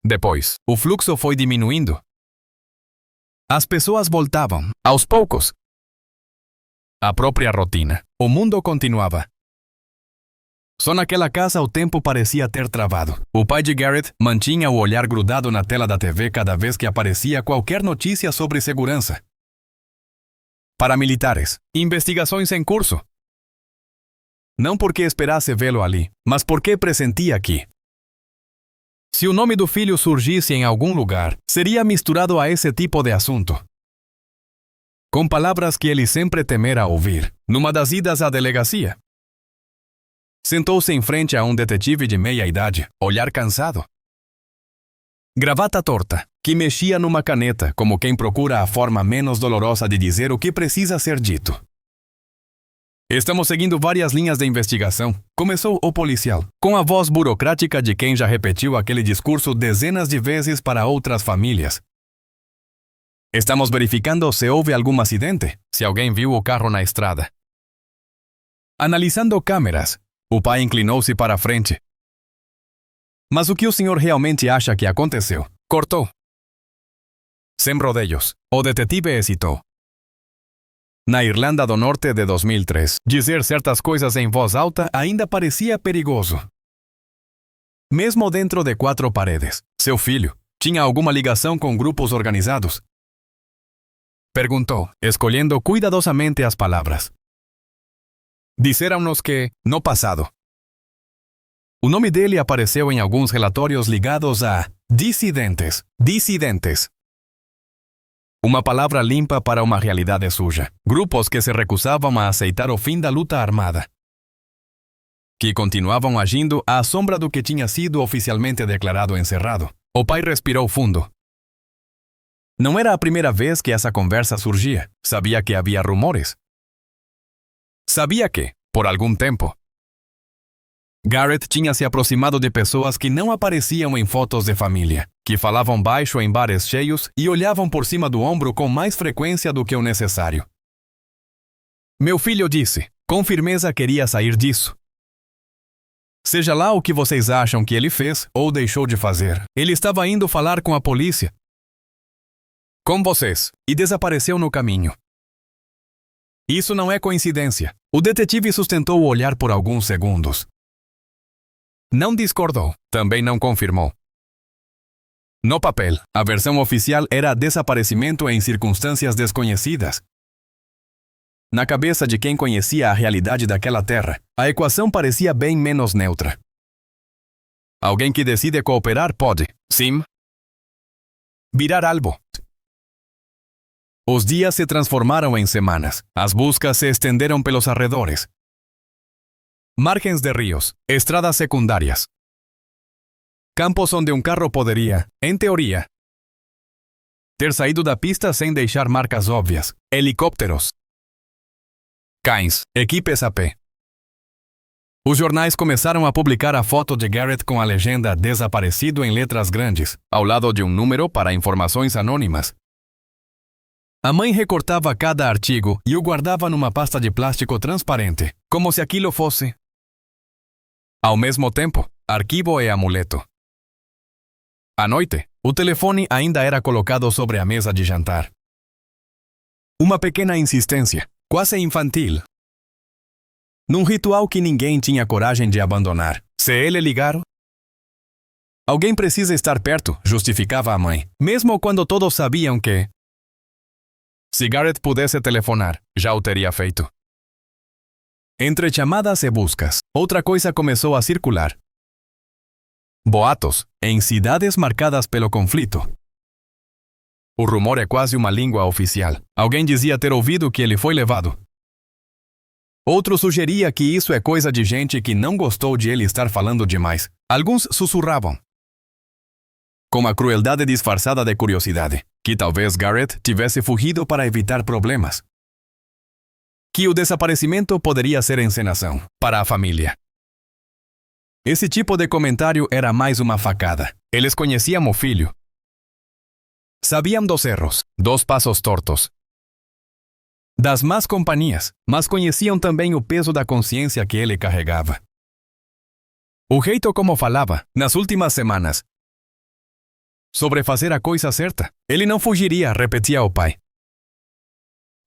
Depois, o fluxo foi diminuindo. As pessoas voltavam, aos poucos. A própria rotina. O mundo continuava. Só naquela casa o tempo parecia ter travado. O pai de Gareth mantinha o olhar grudado na tela da TV cada vez que aparecia qualquer notícia sobre segurança. Paramilitares, investigações em curso. Não porque esperasse vê-lo ali, mas porque pressentia que Se o nome do filho surgisse em algum lugar, seria misturado a esse tipo de assunto. Com palavras que ele sempre temera ouvir, numa das idas à delegacia. Sentou-se em frente a um detetive de meia-idade, olhar cansado. Gravata torta, que mexia numa caneta como quem procura a forma menos dolorosa de dizer o que precisa ser dito. Estamos seguindo várias linhas de investigação, começou o policial, com a voz burocrática de quem já repetiu aquele discurso dezenas de vezes para outras famílias. Estamos verificando se houve algum acidente, se alguém viu o carro na estrada. Analisando câmeras, o pai inclinou-se para a frente. Mas o que o senhor realmente acha que aconteceu? Cortou. Sem rodeios, o detetive hesitou. Na Irlanda do Norte de 2003, dizer certas coisas em voz alta ainda parecia perigoso. Mesmo dentro de 4 paredes, seu filho tinha alguma ligação com grupos organizados? Perguntou, escolhendo cuidadosamente as palavras. Disseram-nos que, no passado, o nome dele apareceu em alguns relatórios ligados a dissidentes. Uma palavra limpa para uma realidade suja. Grupos que se recusavam a aceitar o fim da luta armada. Que continuavam agindo à sombra do que tinha sido oficialmente declarado encerrado. O pai respirou fundo. Não era a primeira vez que essa conversa surgia. Sabia que havia rumores. Sabia que, por algum tempo, Garrett tinha se aproximado de pessoas que não apareciam em fotos de família, que falavam baixo em bares cheios e olhavam por cima do ombro com mais frequência do que o necessário. Meu filho disse, com firmeza queria sair disso. Seja lá o que vocês acham que ele fez ou deixou de fazer, ele estava indo falar com a polícia. Com vocês, e desapareceu no caminho. Isso não é coincidência. O detetive sustentou o olhar por alguns segundos. Não discordou, também não confirmou. No papel, a versão oficial era desaparecimento em circunstâncias desconhecidas. Na cabeça de quem conhecia a realidade daquela terra, a equação parecia bem menos neutra. Alguém que decide cooperar pode, sim, virar alvo. Os dias se transformaram em semanas. As buscas se estenderam pelos arredores. Margens de ríos, estradas secundárias. Campos onde um carro poderia, em teoria, ter saído da pista sem deixar marcas óbvias. Helicópteros. Cães, equipes a pé. Os jornais começaram a publicar a foto de Garrett com a legenda desaparecido em letras grandes, ao lado de um número para informações anônimas. A mãe recortava cada artigo e o guardava numa pasta de plástico transparente, como se aquilo fosse, ao mesmo tempo, arquivo e amuleto. À noite, o telefone ainda era colocado sobre a mesa de jantar. Uma pequena insistência, quase infantil. Num ritual que ninguém tinha coragem de abandonar. Se ele ligar, alguém precisa estar perto, justificava a mãe, mesmo quando todos sabiam que, se Garrett pudesse telefonar, já o teria feito. Entre chamadas e buscas, outra coisa começou a circular. Boatos, em cidades marcadas pelo conflito. O rumor é quase uma língua oficial. Alguém dizia ter ouvido que ele foi levado. Outro sugeria que isso é coisa de gente que não gostou de ele estar falando demais. Alguns sussurravam, com a crueldade disfarçada de curiosidade, que talvez Garrett tivesse fugido para evitar problemas. Que o desaparecimento poderia ser encenação, para a família. Esse tipo de comentário era mais uma facada. Eles conheciam o filho. Sabiam dos erros, dos passos tortos, das más companhias, mas conheciam também o peso da consciência que ele carregava. O jeito como falava, nas últimas semanas, sobre fazer a coisa certa. Ele não fugiria, repetia o pai.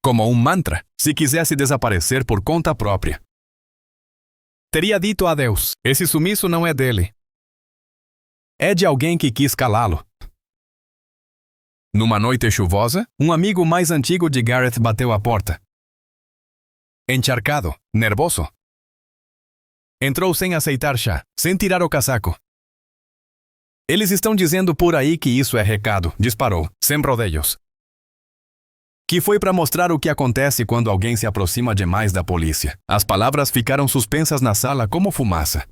Como um mantra, se quisesse desaparecer por conta própria. Teria dito adeus. Esse sumiço não é dele. É de alguém que quis calá-lo. Numa noite chuvosa, um amigo mais antigo de Garrett bateu à porta. Encharcado, nervoso. Entrou sem aceitar chá, sem tirar o casaco. Eles estão dizendo por aí que isso é recado, disparou, sem rodeios. Que foi para mostrar o que acontece quando alguém se aproxima demais da polícia. As palavras ficaram suspensas na sala como fumaça.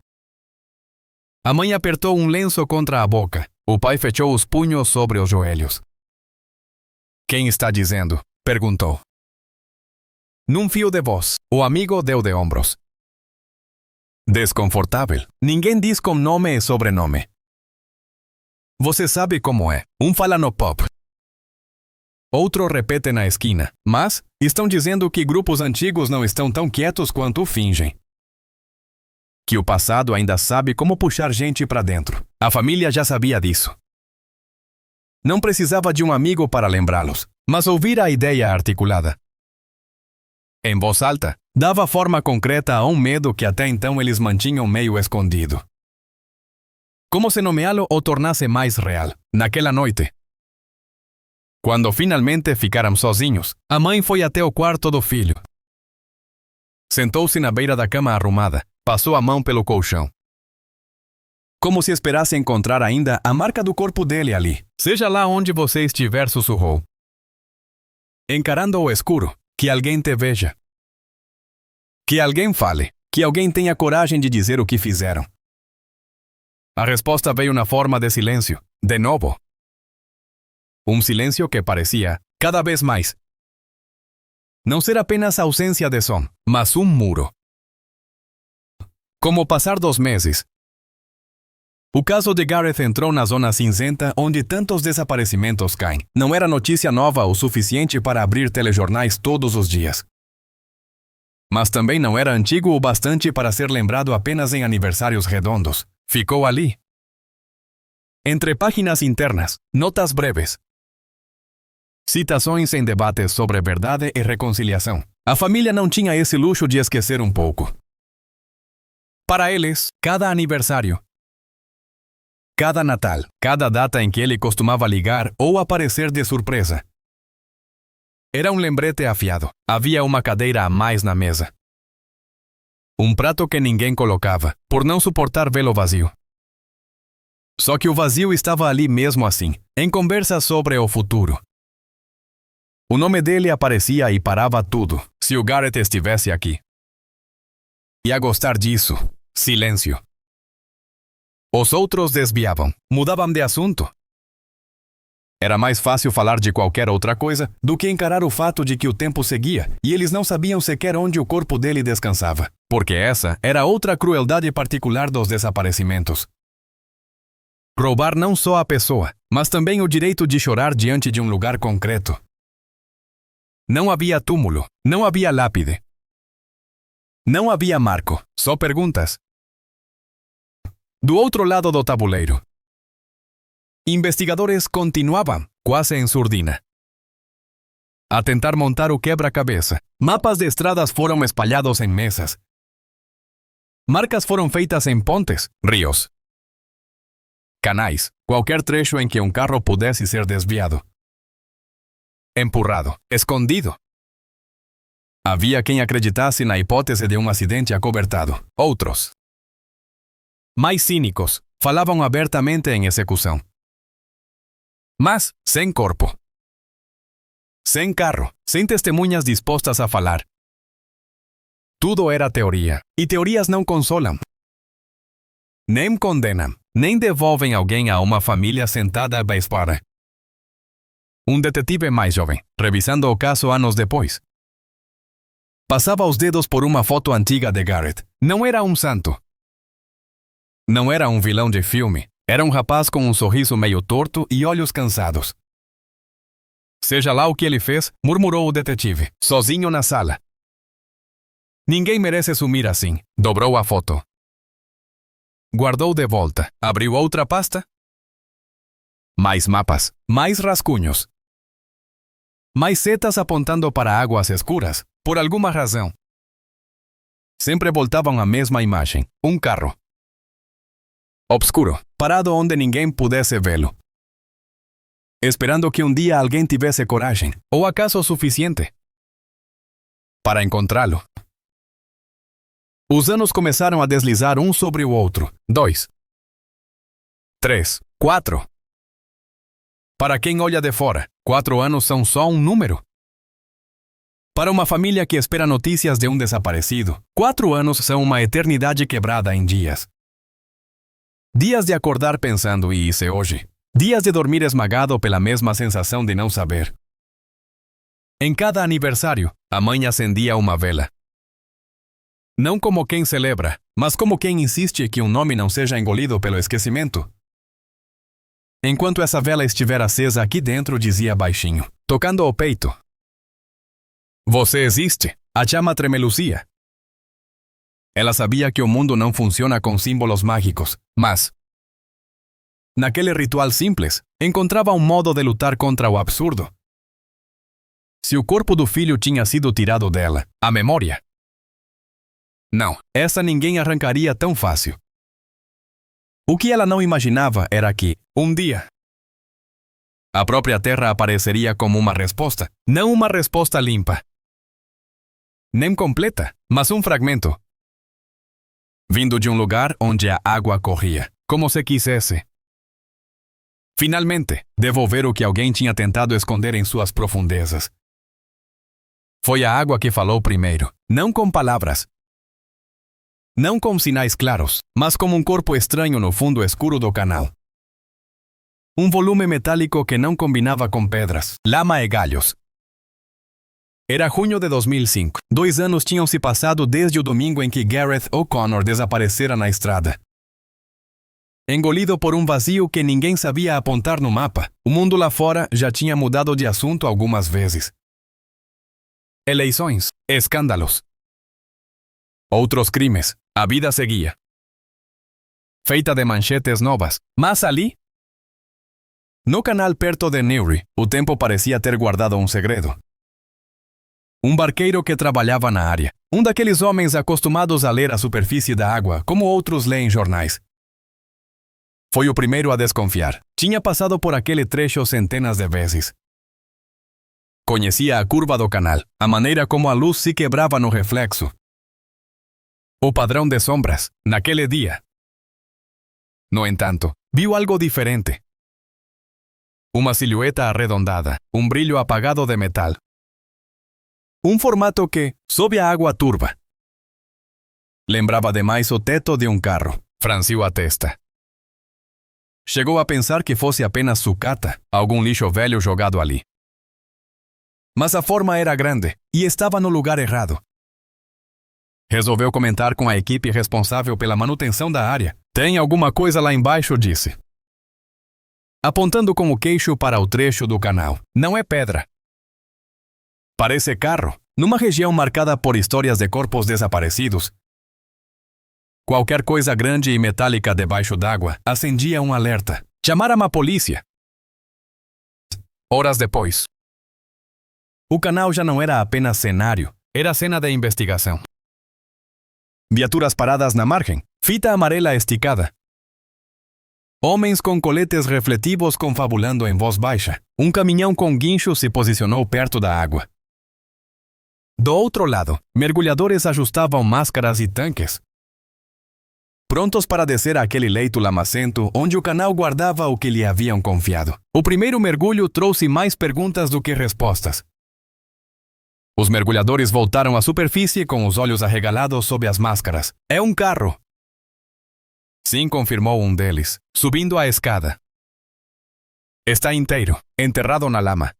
A mãe apertou um lenço contra a boca. O pai fechou os punhos sobre os joelhos. Quem está dizendo? Perguntou. Num fio de voz, o amigo deu de ombros. Desconfortável. Ninguém diz com nome e sobrenome. Você sabe como é. Um fala no pop. Outro repete na esquina. Mas estão dizendo que grupos antigos não estão tão quietos quanto fingem. Que o passado ainda sabe como puxar gente para dentro. A família já sabia disso. Não precisava de um amigo para lembrá-los, mas ouvir a ideia articulada. Em voz alta, dava forma concreta a um medo que até então eles mantinham meio escondido. Como se nomeá-lo o tornasse mais real, naquela noite. Quando finalmente ficaram sozinhos, a mãe foi até o quarto do filho. Sentou-se na beira da cama arrumada, passou a mão pelo colchão. Como se esperasse encontrar ainda a marca do corpo dele ali. Seja lá onde você estiver, sussurrou. Encarando o escuro, que alguém te veja. Que alguém fale, que alguém tenha coragem de dizer o que fizeram. A resposta veio na forma de silêncio, de novo. Um silêncio que parecia, cada vez mais, não ser apenas ausência de som, mas um muro. Como passar dos meses. O caso de Gareth entrou na zona cinzenta onde tantos desaparecimentos caem. Não era notícia nova o suficiente para abrir telejornais todos os dias. Mas também não era antigo o bastante para ser lembrado apenas em aniversários redondos. Ficou ali. Entre páginas internas, notas breves. Citações em debates sobre verdade e reconciliação. A família não tinha esse luxo de esquecer um pouco. Para eles, cada aniversário, cada Natal, cada data em que ele costumava ligar ou aparecer de surpresa, era um lembrete afiado. Havia uma cadeira a mais na mesa. Um prato que ninguém colocava, por não suportar vê-lo vazio. Só que o vazio estava ali mesmo assim, em conversa sobre o futuro. O nome dele aparecia e parava tudo, se o Gareth estivesse aqui. E a gostar disso, silêncio. Os outros desviavam, mudavam de assunto. Era mais fácil falar de qualquer outra coisa do que encarar o fato de que o tempo seguia e eles não sabiam sequer onde o corpo dele descansava, porque essa era outra crueldade particular dos desaparecimentos. Roubar não só a pessoa, mas também o direito de chorar diante de um lugar concreto. Não havia túmulo, não havia lápide. Não havia marco, só perguntas. Do outro lado do tabuleiro, investigadores continuavam, quase em surdina, a tentar montar o quebra-cabeça. Mapas de estradas foram espalhados em mesas. Marcas foram feitas em pontes, rios, canais, qualquer trecho em que um carro pudesse ser desviado. Empurrado, escondido. Havia quem acreditasse na hipótese de um acidente acobertado. Outros, mais cínicos, falavam abertamente em execução. Mas sem corpo. Sem carro, sem testemunhas dispostas a falar. Tudo era teoria, e teorias não consolam. Nem condenam, nem devolvem alguém a uma família sentada à espera. Um detetive mais jovem, revisando o caso anos depois, passava os dedos por uma foto antiga de Gareth. Não era um santo. Não era um vilão de filme. Era um rapaz com um sorriso meio torto e olhos cansados. Seja lá o que ele fez, murmurou o detetive, sozinho na sala. Ninguém merece sumir assim. Dobrou a foto. Guardou de volta. Abriu outra pasta. Mais mapas. Mais rascunhos. Mais setas apontando para águas escuras, por alguma razão. Sempre voltavam à mesma imagem. Um carro. Obscuro, parado onde ninguém pudesse vê-lo. Esperando que um dia alguém tivesse coragem, ou acaso suficiente, para encontrá-lo. Os anos começaram a deslizar um sobre o outro. 2. 3, 4. Para quem olha de fora, 4 anos são só um número. Para uma família que espera notícias de um desaparecido, 4 anos são uma eternidade quebrada em dias. Dias de acordar pensando "e isso é hoje?" Dias de dormir esmagado pela mesma sensação de não saber. Em cada aniversário, a mãe acendia uma vela. Não como quem celebra, mas como quem insiste que um nome não seja engolido pelo esquecimento. Enquanto essa vela estiver acesa aqui dentro, dizia baixinho, tocando ao peito: "Você existe." A chama tremelucia. Ela sabia que o mundo não funciona com símbolos mágicos, mas, naquele ritual simples, encontrava um modo de lutar contra o absurdo. Se o corpo do filho tinha sido tirado dela, a memória. Não, essa ninguém arrancaria tão fácil. O que ela não imaginava era que, um dia, a própria Terra apareceria como uma resposta, não uma resposta limpa, nem completa, mas um fragmento, vindo de um lugar onde a água corria, como se quisesse, finalmente, devolver o que alguém tinha tentado esconder em suas profundezas. Foi a água que falou primeiro, não com palavras, não com sinais claros, mas como um corpo estranho no fundo escuro do canal. Um volume metálico que não combinava com pedras, lama e galhos. Era junho de 2005. 2 anos tinham se passado desde o domingo em que Gareth O'Connor desaparecera na estrada. Engolido por um vazio que ninguém sabia apontar no mapa, o mundo lá fora já tinha mudado de assunto algumas vezes. Eleições, escândalos. Outros crimes, a vida seguia. Feita de manchetes novas, mas ali, no canal perto de Newry, o tempo parecia ter guardado um segredo. Um barqueiro que trabalhava na área, um daqueles homens acostumados a ler a superfície da água, como outros leem jornais. Foi o primeiro a desconfiar. Tinha passado por aquele trecho centenas de vezes. Conhecia a curva do canal, a maneira como a luz se quebrava no reflexo. O padrão de sombras, naquele dia. No entanto, viu algo diferente. Uma silhueta arredondada, um brilho apagado de metal. Um formato que, sob a água turva, lembrava demais o teto de um carro. Franziu a testa. Chegou a pensar que fosse apenas sucata, algum lixo velho jogado ali. Mas a forma era grande e estava no lugar errado. Resolveu comentar com a equipe responsável pela manutenção da área. "Tem alguma coisa lá embaixo", disse, apontando com o queixo para o trecho do canal. "Não é pedra. Parece carro, numa região marcada por histórias de corpos desaparecidos. Qualquer coisa grande e metálica debaixo d'água acendia um alerta. Chamaram a polícia." Horas depois, o canal já não era apenas cenário, era cena de investigação. Viaturas paradas na margem, fita amarela esticada. Homens com coletes refletivos confabulando em voz baixa. Um caminhão com guincho se posicionou perto da água. Do outro lado, mergulhadores ajustavam máscaras e tanques, prontos para descer àquele leito lamacento onde o canal guardava o que lhe haviam confiado. O primeiro mergulho trouxe mais perguntas do que respostas. Os mergulhadores voltaram à superfície com os olhos arregalados sob as máscaras. "É um carro." "Sim", confirmou um deles, subindo a escada. "Está inteiro, enterrado na lama."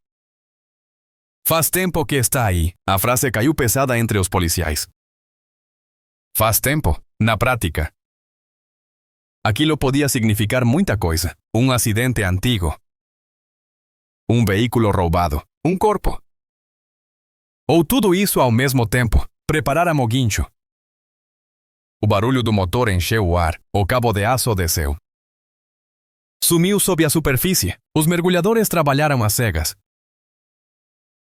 "Faz tempo que está aí." A frase caiu pesada entre os policiais. Faz tempo, na prática. Aquilo podia significar muita coisa. Um acidente antigo. Um veículo roubado. Um corpo. Ou tudo isso ao mesmo tempo. Prepararam o guincho. O barulho do motor encheu o ar. O cabo de aço desceu. Sumiu sob a superfície. Os mergulhadores trabalharam às cegas,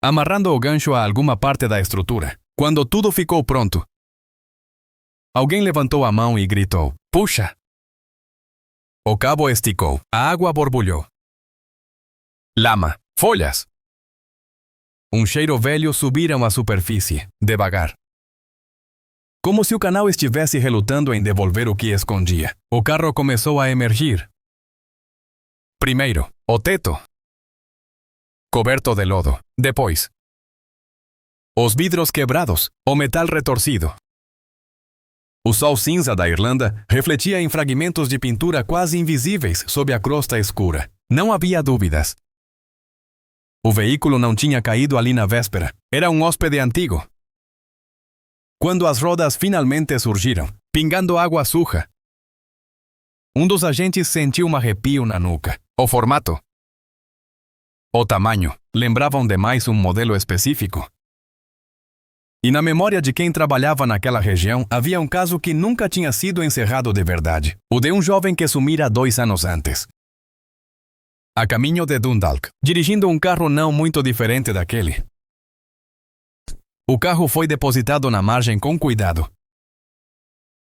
amarrando o gancho a alguma parte da estrutura. Quando tudo ficou pronto, alguém levantou a mão e gritou: "Puxa!" O cabo esticou. A água borbulhou. Lama. Folhas. Um cheiro velho subiram à superfície, devagar. Como se o canal estivesse relutando em devolver o que escondia. O carro começou a emergir. Primeiro, o teto, coberto de lodo. Depois, os vidros quebrados, o metal retorcido. O sol cinza da Irlanda refletia em fragmentos de pintura quase invisíveis sob a crosta escura. Não havia dúvidas. O veículo não tinha caído ali na véspera. Era um hóspede antigo. Quando as rodas finalmente surgiram, pingando água suja, um dos agentes sentiu um arrepio na nuca. O formato, o tamanho, lembravam demais um modelo específico. E na memória de quem trabalhava naquela região havia um caso que nunca tinha sido encerrado de verdade. O de um jovem que sumira 2 anos antes. A caminho de Dundalk, dirigindo um carro não muito diferente daquele. O carro foi depositado na margem com cuidado.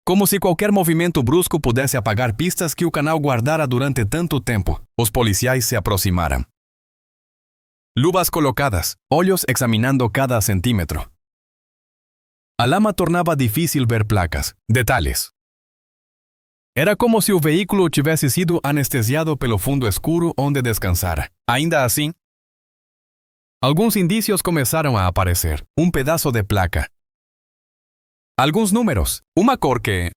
Como se qualquer movimento brusco pudesse apagar pistas que o canal guardara durante tanto tempo. Os policiais se aproximaram. Luvas colocadas, olhos examinando cada centímetro. A lama tornava difícil ver placas, detalhes. Era como se o veículo tivesse sido anestesiado pelo fundo escuro onde descansara. Ainda assim, alguns indícios começaram a aparecer. Um pedaço de placa. Alguns números. Uma cor que,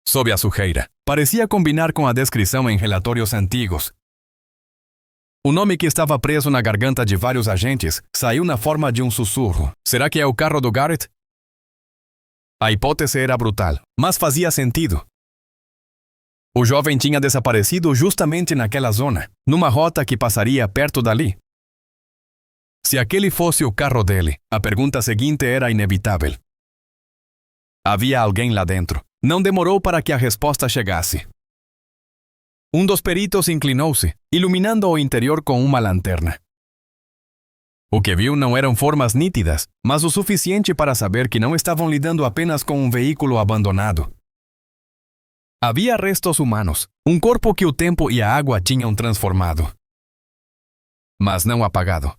sob a sujeira, parecia combinar com a descrição em relatórios antigos. O nome que estava preso na garganta de vários agentes saiu na forma de um sussurro. Será que é o carro do Garrett? A hipótese era brutal, mas fazia sentido. O jovem tinha desaparecido justamente naquela zona, numa rota que passaria perto dali. Se aquele fosse o carro dele, a pergunta seguinte era inevitável. Havia alguém lá dentro. Não demorou para que a resposta chegasse. Um dos peritos inclinou-se, iluminando o interior com uma lanterna. O que viu não eram formas nítidas, mas o suficiente para saber que não estavam lidando apenas com um veículo abandonado. Havia restos humanos, um corpo que o tempo e a água tinham transformado. Mas não apagado.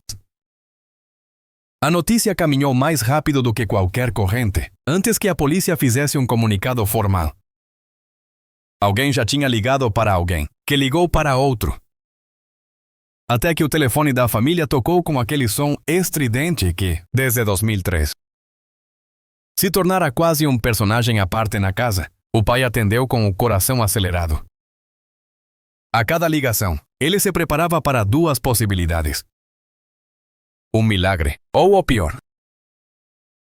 A notícia caminhou mais rápido do que qualquer corrente, antes que a polícia fizesse um comunicado formal. Alguém já tinha ligado para alguém, que ligou para outro. Até que o telefone da família tocou com aquele som estridente que, desde 2003, se tornara quase um personagem à parte na casa. O pai atendeu com o coração acelerado. A cada ligação, ele se preparava para 2 possibilidades. Um milagre, ou o pior.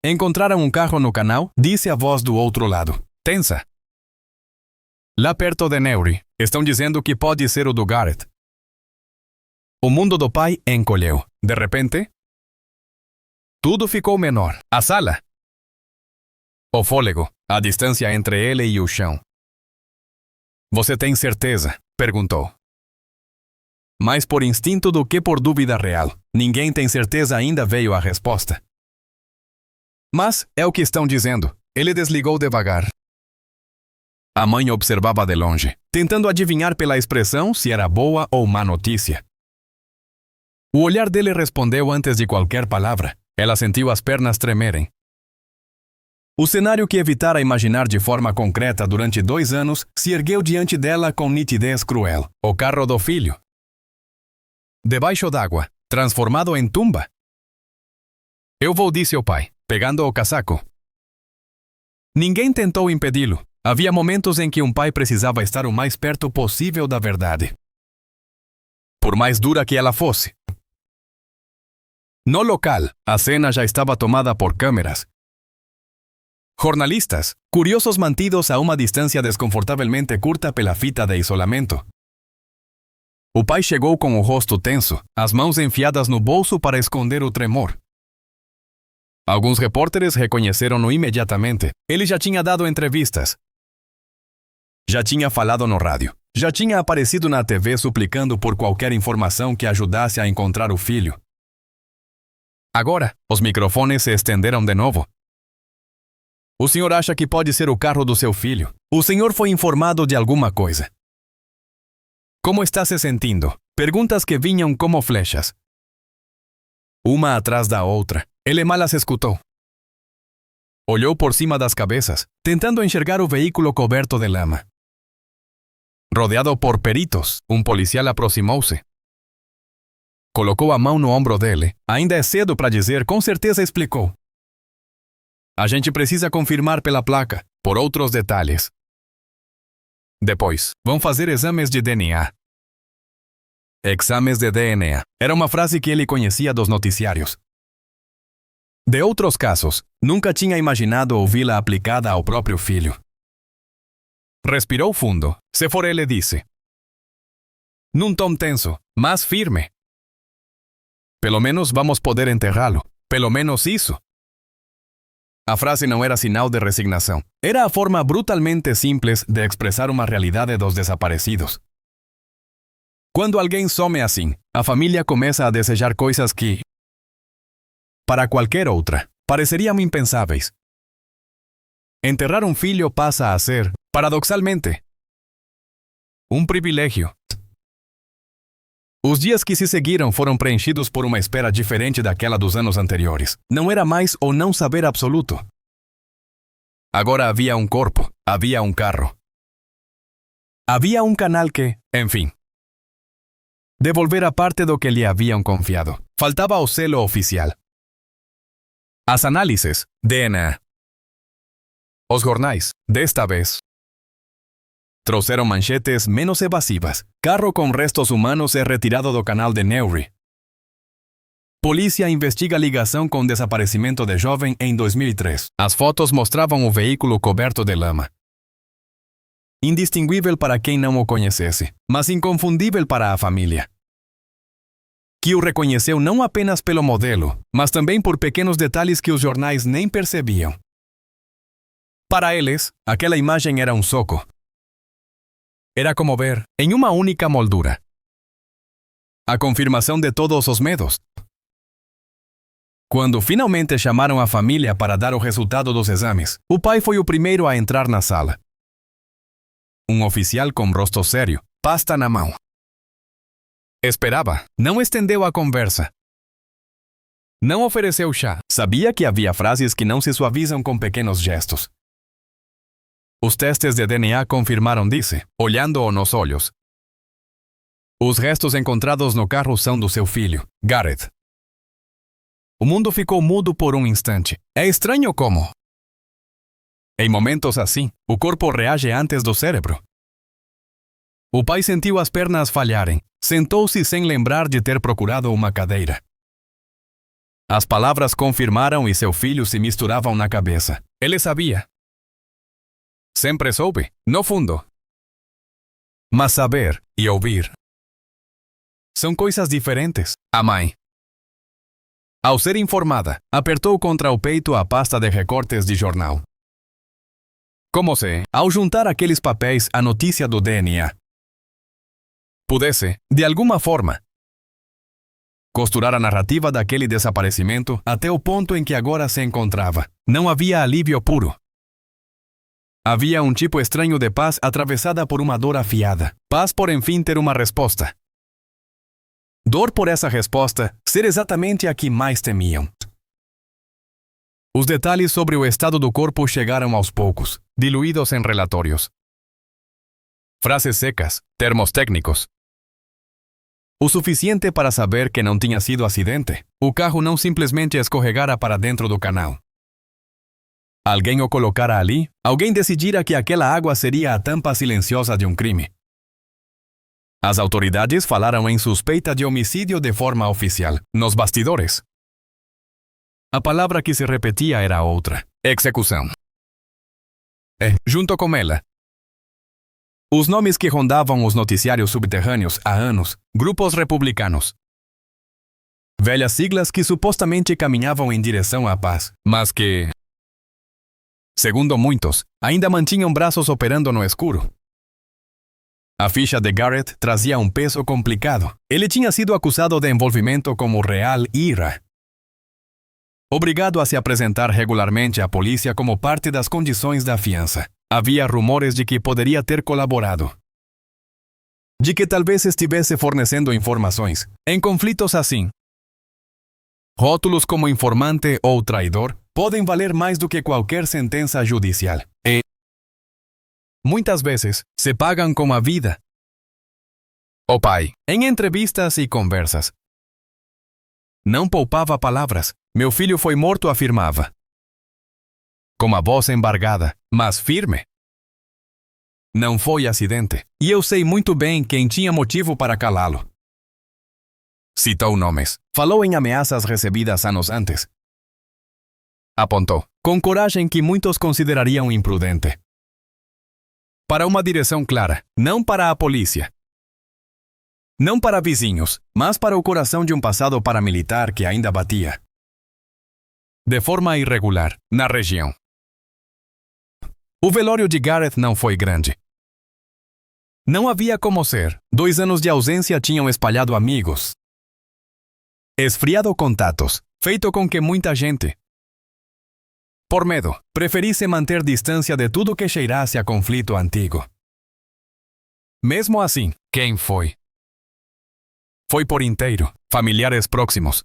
Encontraram um carro no canal, disse a voz do outro lado, tensa. Lá perto de Newry, estão dizendo que pode ser o do Garrett. O mundo do pai encolheu. De repente, tudo ficou menor. A sala. O fôlego, a distância entre ele e o chão. Você tem certeza? Perguntou. Mais por instinto do que por dúvida real. Ninguém tem certeza ainda, veio a resposta. Mas é o que estão dizendo. Ele desligou devagar. A mãe observava de longe, tentando adivinhar pela expressão se era boa ou má notícia. O olhar dele respondeu antes de qualquer palavra. Ela sentiu as pernas tremerem. O cenário que evitara imaginar de forma concreta durante 2 anos se ergueu diante dela com nitidez cruel. O carro do filho. Debaixo d'água, transformado em tumba. Eu vou, disse o pai, pegando o casaco. Ninguém tentou impedi-lo. Havia momentos em que um pai precisava estar o mais perto possível da verdade. Por mais dura que ela fosse. No local, a cena já estava tomada por câmeras. Jornalistas, curiosos mantidos a uma distância desconfortavelmente curta pela fita de isolamento. O pai chegou com o rosto tenso, as mãos enfiadas no bolso para esconder o tremor. Alguns repórteres reconheceram-no imediatamente. Ele já tinha dado entrevistas. Já tinha falado no rádio. Já tinha aparecido na TV suplicando por qualquer informação que ajudasse a encontrar o filho. Agora, os microfones se estenderam de novo. O senhor acha que pode ser o carro do seu filho? O senhor foi informado de alguma coisa? Como está se sentindo? Perguntas que vinham como flechas. Uma atrás da outra. Ele mal as escutou. Olhou por cima das cabeças, tentando enxergar o veículo coberto de lama. Rodeado por peritos, um policial aproximou-se. Colocou a mão no ombro dele. Ainda é cedo para dizer, com certeza explicou. A gente precisa confirmar pela placa, por outros detalhes. Depois, vão fazer exames de DNA. Exames de DNA. Era uma frase que ele conhecia dos noticiários. De outros casos, nunca tinha imaginado ouvi-la aplicada ao próprio filho. Respirou fundo. Sephora lhe disse. Num tom tenso, mas firme. Pelo menos vamos poder enterrá-lo. Pelo menos isso. A frase não era sinal de resignação. Era a forma brutalmente simples de expressar uma realidade dos desaparecidos. Quando alguém some assim, a família começa a desejar coisas que, para qualquer outra, pareceriam impensáveis. Enterrar um filho passa a ser, paradoxalmente, um privilégio. Os dias que se seguiram foram preenchidos por uma espera diferente daquela dos anos anteriores. Não era mais o não saber absoluto. Agora havia um corpo, havia um carro. Havia um canal que, enfim, devolvera parte do que lhe haviam confiado. Faltava o selo oficial. As análises, DNA. Os jornais, desta vez, trouxeram manchetes menos evasivas. Carro com restos humanos é retirado do canal de Newry. Polícia investiga ligação com desaparecimento de jovem em 2003. As fotos mostravam o veículo coberto de lama. Indistinguível para quem não o conhecesse, mas inconfundível para a família, que o reconheceu não apenas pelo modelo, mas também por pequenos detalhes que os jornais nem percebiam. Para eles, aquela imagem era um soco. Era como ver, em uma única moldura, a confirmação de todos os medos. Quando finalmente chamaram a família para dar o resultado dos exames, o pai foi o primeiro a entrar na sala. Um oficial com rosto sério, pasta na mão. Esperava, não estendeu a conversa. Não ofereceu chá. Sabia que havia frases que não se suavizam com pequenos gestos. Os testes de DNA confirmaram, disse, olhando-o nos olhos. Os restos encontrados no carro são do seu filho, Garrett. O mundo ficou mudo por um instante. É estranho como, em momentos assim, o corpo reage antes do cérebro. O pai sentiu as pernas falharem. Sentou-se sem lembrar de ter procurado uma cadeira. As palavras confirmaram e seu filho se misturavam na cabeça. Ele sabia. Sempre soube, no fundo. Mas saber e ouvir são coisas diferentes. A mãe, ao ser informada, apertou contra o peito a pasta de recortes de jornal. Como se, ao juntar aqueles papéis, a notícia do DNA pudesse, de alguma forma, costurar a narrativa daquele desaparecimento até o ponto em que agora se encontrava. Não havia alívio puro. Havia um tipo estranho de paz atravessada por uma dor afiada. Paz por enfim ter uma resposta. Dor por essa resposta ser exatamente a que mais temiam. Os detalhes sobre o estado do corpo chegaram aos poucos, diluídos em relatórios. Frases secas, termos técnicos. O suficiente para saber que não tinha sido acidente. O carro não simplesmente escorregara para dentro do canal. Alguém o colocara ali, alguém decidira que aquela água seria a tampa silenciosa de um crime. As autoridades falaram em suspeita de homicídio de forma oficial, nos bastidores. A palavra que se repetia era outra: execução. E, junto com ela, os nomes que rondavam os noticiários subterrâneos há anos, grupos republicanos. Velhas siglas que supostamente caminhavam em direção à paz, mas que, segundo muitos, ainda mantinham braços operando no escuro. A ficha de Garrett trazia um peso complicado. Ele tinha sido acusado de envolvimento com o Real IRA. Obrigado a se apresentar regularmente à polícia como parte das condições da fiança. Havia rumores de que poderia ter colaborado. De que talvez estivesse fornecendo informações. Em conflitos assim, rótulos como informante ou traidor podem valer mais do que qualquer sentença judicial. E, muitas vezes, se pagam com a vida. O pai, em entrevistas e conversas, não poupava palavras. Meu filho foi morto, afirmava. Com a voz embargada, mas firme. Não foi acidente. E eu sei muito bem quem tinha motivo para calá-lo. Citou nomes. Falou em ameaças recebidas anos antes. Apontou, com coragem que muitos considerariam imprudente. Para uma direção clara, não para a polícia. Não para vizinhos, mas para o coração de um passado paramilitar que ainda batia. De forma irregular, na região. O velório de Gareth não foi grande. Não havia como ser. 2 anos de ausência tinham espalhado amigos. Esfriado contatos, feito com que muita gente. Por medo, preferi se manter distância de tudo que cheirasse a conflito antigo. Mesmo assim, quem foi? Foi por inteiro, familiares próximos.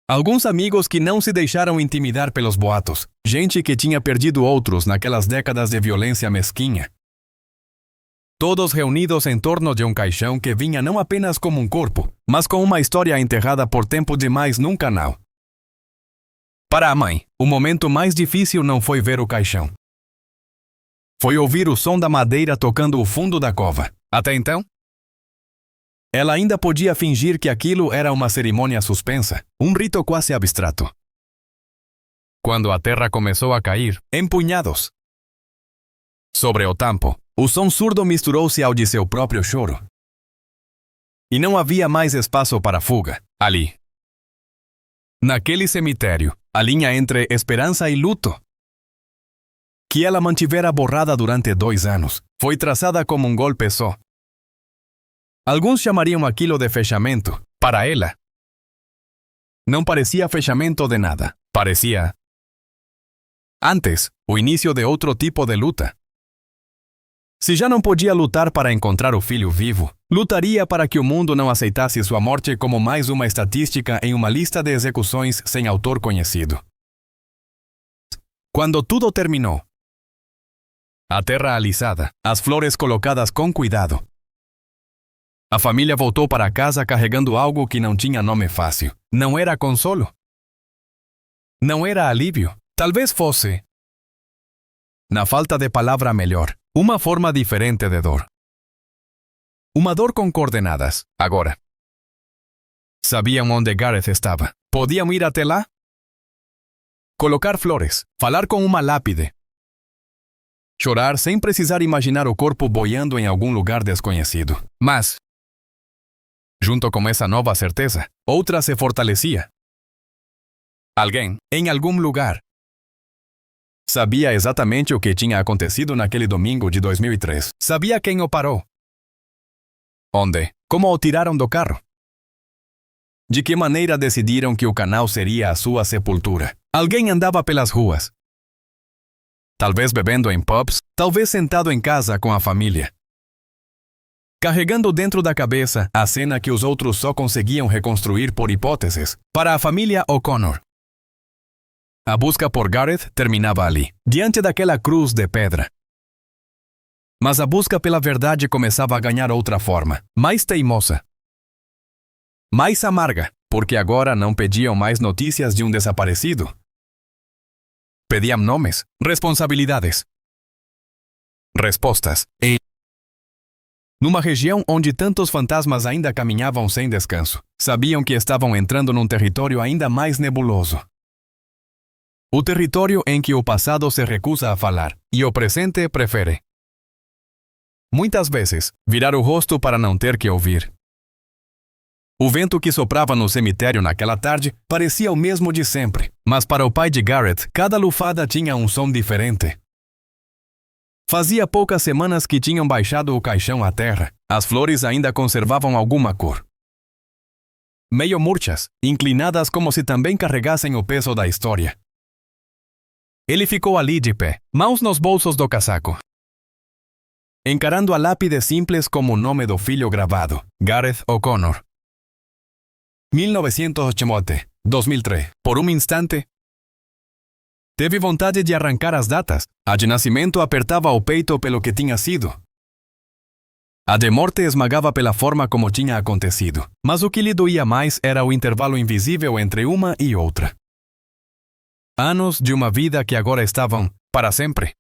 Alguns amigos que não se deixaram intimidar pelos boatos, gente que tinha perdido outros naquelas décadas de violência mesquinha. Todos reunidos em torno de um caixão que vinha não apenas como um corpo, mas com uma história enterrada por tempo demais num canal. Para a mãe, o momento mais difícil não foi ver o caixão. Foi ouvir o som da madeira tocando o fundo da cova. Até então, ela ainda podia fingir que aquilo era uma cerimônia suspensa, um rito quase abstrato. Quando a terra começou a cair, em punhados. Sobre o tampo, o som surdo misturou-se ao de seu próprio choro. E não havia mais espaço para fuga, ali. Naquele cemitério, a linha entre esperança e luto, que ela mantivera borrada durante 2 anos, foi traçada como um golpe só. Alguns chamariam aquilo de fechamento. Para ela, não parecia fechamento de nada. Parecia, antes, o início de outro tipo de luta. Se já não podia lutar para encontrar o filho vivo, lutaria para que o mundo não aceitasse sua morte como mais uma estatística em uma lista de execuções sem autor conhecido. Quando tudo terminou, a terra alisada, as flores colocadas com cuidado, a família voltou para casa carregando algo que não tinha nome fácil. Não era consolo. Não era alívio. Talvez fosse, na falta de palavra melhor, uma forma diferente de dor. Uma dor com coordenadas, agora. Sabiam onde Gareth estava. Podiam ir até lá? Colocar flores, falar com uma lápide. Chorar sem precisar imaginar o corpo boiando em algum lugar desconhecido. Mas, junto com essa nova certeza, outra se fortalecia. Alguém, em algum lugar, sabia exatamente o que tinha acontecido naquele domingo de 2003. Sabia quem o parou. Onde? Como o tiraram do carro? De que maneira decidiram que o canal seria a sua sepultura? Alguém andava pelas ruas. Talvez bebendo em pubs, talvez sentado em casa com a família. Carregando dentro da cabeça a cena que os outros só conseguiam reconstruir por hipóteses. Para a família O'Connor, a busca por Gareth terminava ali, diante daquela cruz de pedra. Mas a busca pela verdade começava a ganhar outra forma, mais teimosa. Mais amarga, porque agora não pediam mais notícias de um desaparecido. Pediam nomes, responsabilidades, respostas. E, numa região onde tantos fantasmas ainda caminhavam sem descanso, sabiam que estavam entrando num território ainda mais nebuloso. O território em que o passado se recusa a falar e o presente prefere. Muitas vezes, virar o rosto para não ter que ouvir. O vento que soprava no cemitério naquela tarde parecia o mesmo de sempre, mas para o pai de Gareth, cada lufada tinha um som diferente. Fazia poucas semanas que tinham baixado o caixão à terra. As flores ainda conservavam alguma cor. Meio murchas, inclinadas como se também carregassem o peso da história. Ele ficou ali de pé, mãos nos bolsos do casaco, encarando a lápide simples como o nome do filho gravado, Gareth O'Connor. 1980, 2003. Por um instante, teve vontade de arrancar as datas. A de nascimento apertava o peito pelo que tinha sido. A de morte esmagava pela forma como tinha acontecido. Mas o que lhe doía mais era o intervalo invisível entre uma e outra. Anos de uma vida que agora estavam para sempre.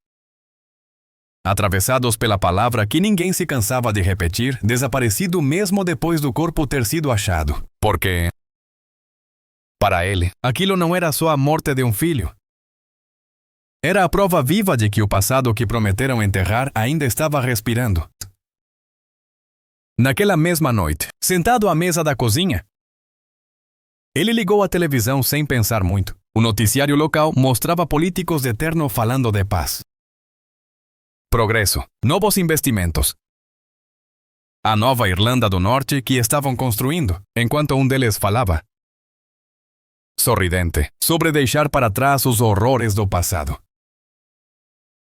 Atravessados pela palavra que ninguém se cansava de repetir, desaparecido mesmo depois do corpo ter sido achado. Porque, para ele, aquilo não era só a morte de um filho. Era a prova viva de que o passado que prometeram enterrar ainda estava respirando. Naquela mesma noite, sentado à mesa da cozinha, ele ligou a televisão sem pensar muito. O noticiário local mostrava políticos de terno falando de paz, progresso, novos investimentos, a nova Irlanda do Norte que estavam construindo, enquanto um deles falava, sorridente, sobre deixar para trás os horrores do passado.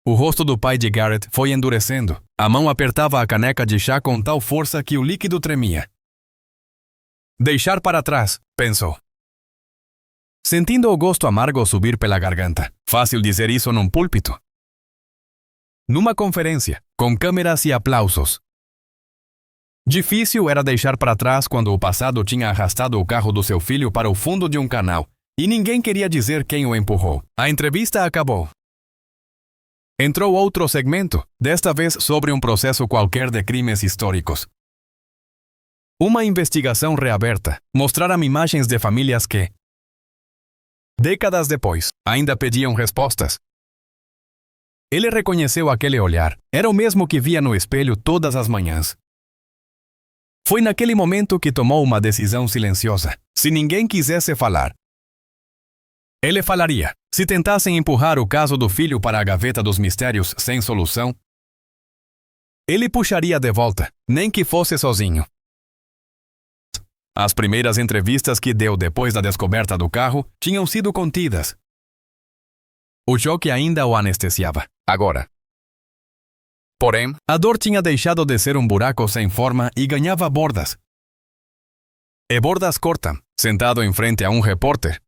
O rosto do pai de Garrett foi endurecendo. A mão apertava a caneca de chá com tal força que o líquido tremia. Deixar para trás, pensou. Sentindo o gosto amargo subir pela garganta. Fácil dizer isso num púlpito. Numa conferência, com câmeras e aplausos. Difícil era deixar para trás quando o passado tinha arrastado o carro do seu filho para o fundo de um canal, e ninguém queria dizer quem o empurrou. A entrevista acabou. Entrou outro segmento, desta vez sobre um processo qualquer de crimes históricos. Uma investigação reaberta mostrara imagens de famílias que, décadas depois, ainda pediam respostas. Ele reconheceu aquele olhar. Era o mesmo que via no espelho todas as manhãs. Foi naquele momento que tomou uma decisão silenciosa. Se ninguém quisesse falar, ele falaria. Se tentassem empurrar o caso do filho para a gaveta dos mistérios sem solução, ele puxaria de volta, nem que fosse sozinho. As primeiras entrevistas que deu depois da descoberta do carro tinham sido contidas. O choque ainda o anestesiava. Agora. Porém, a dor tinha deixado de ser um buraco sem forma e ganhava bordas. E bordas cortam, sentado em frente a um repórter,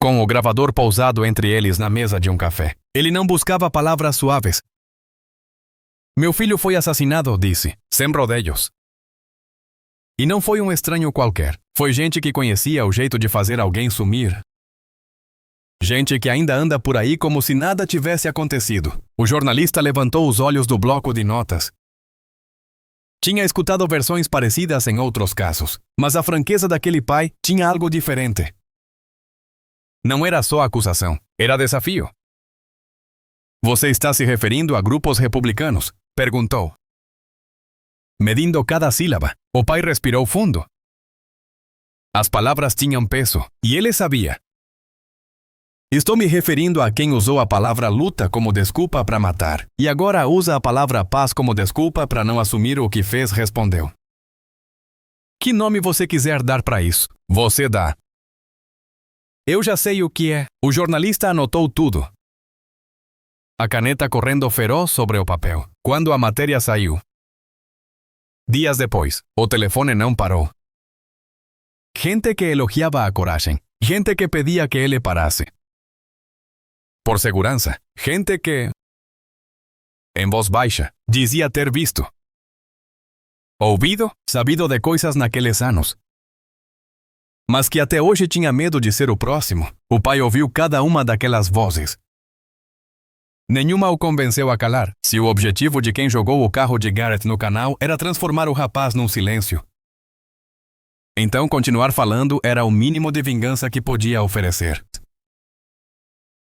com o gravador pousado entre eles na mesa de um café. Ele não buscava palavras suaves. Meu filho foi assassinado, disse, sem rodeios. E não foi um estranho qualquer. Foi gente que conhecia o jeito de fazer alguém sumir. Gente que ainda anda por aí como se nada tivesse acontecido. O jornalista levantou os olhos do bloco de notas. Tinha escutado versões parecidas em outros casos, mas a franqueza daquele pai tinha algo diferente. Não era só acusação, era desafio. Você está se referindo a grupos republicanos? Perguntou. Medindo cada sílaba, o pai respirou fundo. As palavras tinham peso, e ele sabia. Estou me referindo a quem usou a palavra luta como desculpa para matar, e agora usa a palavra paz como desculpa para não assumir o que fez, respondeu. Que nome você quiser dar para isso, você dá. Eu já sei o que é. O jornalista anotou tudo. A caneta correndo feroz sobre o papel. Quando a matéria saiu. Dias depois, o telefone não parou. Gente que elogiava a coragem. Gente que pedia que ele parasse. Por segurança, gente que, em voz baixa, dizia ter visto, ouvido, sabido de coisas naqueles anos. Mas que até hoje tinha medo de ser o próximo. O pai ouviu cada uma daquelas vozes. Nenhuma o convenceu a calar, se o objetivo de quem jogou o carro de Garrett no canal era transformar o rapaz num silêncio. Então continuar falando era o mínimo de vingança que podia oferecer.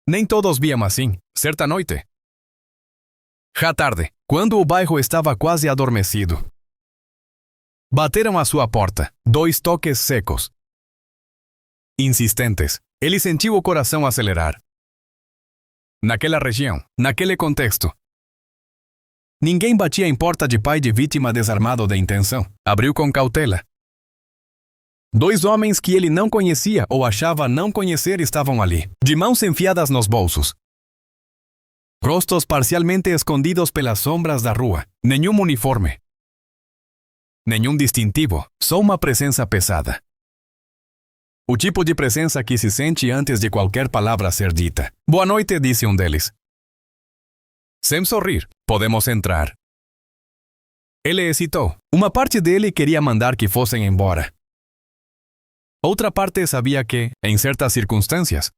Nem todos viam assim, certa noite. Já tarde, quando o bairro estava quase adormecido. Bateram à sua porta, 2 toques secos. Insistentes, ele sentiu o coração acelerar. Naquela região, naquele contexto. Ninguém batia em porta de pai de vítima desarmado de intenção. Abriu com cautela. 2 homens que ele não conhecia ou achava não conhecer estavam ali, de mãos enfiadas nos bolsos. Rostos parcialmente escondidos pelas sombras da rua. Nenhum uniforme. Nenhum distintivo, só uma presença pesada. O tipo de presença que se sente antes de qualquer palavra ser dita. Boa noite, disse um deles. Sem sorrir, podemos entrar. Ele hesitou. Uma parte dele queria mandar que fossem embora. Outra parte sabia que, em certas circunstâncias,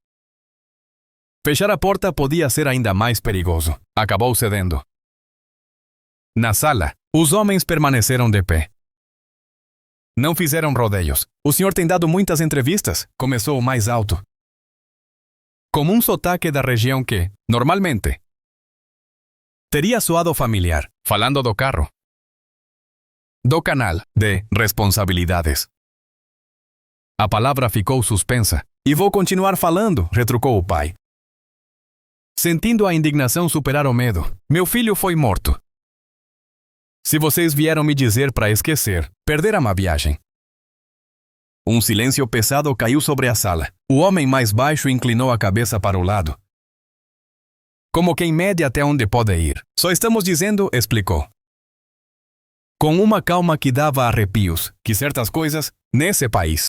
fechar a porta podia ser ainda mais perigoso. Acabou cedendo. Na sala, os homens permaneceram de pé. Não fizeram rodeios. O senhor tem dado muitas entrevistas, começou o mais alto. Com um sotaque da região que, normalmente, teria soado familiar, falando do carro. Do canal de responsabilidades. A palavra ficou suspensa. E vou continuar falando, retrucou o pai. Sentindo a indignação superar o medo, meu filho foi morto. Se vocês vieram me dizer para esquecer, perderam a viagem. Um silêncio pesado caiu sobre a sala. O homem mais baixo inclinou a cabeça para o lado. Como quem mede até onde pode ir. Só estamos dizendo, explicou. Com uma calma que dava arrepios, que certas coisas, nesse país,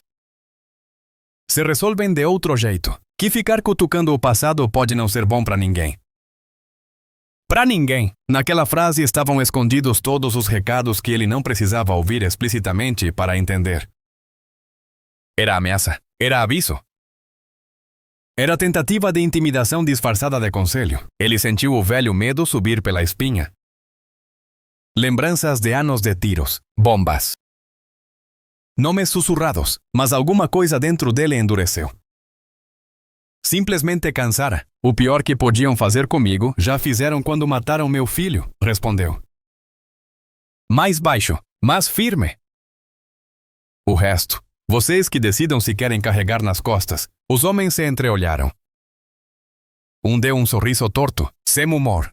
se resolvem de outro jeito. Que ficar cutucando o passado pode não ser bom para ninguém. Para ninguém. Naquela frase estavam escondidos todos os recados que ele não precisava ouvir explicitamente para entender. Era ameaça. Era aviso. Era tentativa de intimidação disfarçada de conselho. Ele sentiu o velho medo subir pela espinha. Lembranças de anos de tiros, bombas. Nomes sussurrados, mas alguma coisa dentro dele endureceu. Simplesmente cansara. O pior que podiam fazer comigo já fizeram quando mataram meu filho, respondeu. Mais baixo, mas firme. O resto, vocês que decidam se querem carregar nas costas. Os homens se entreolharam. Um deu um sorriso torto, sem humor.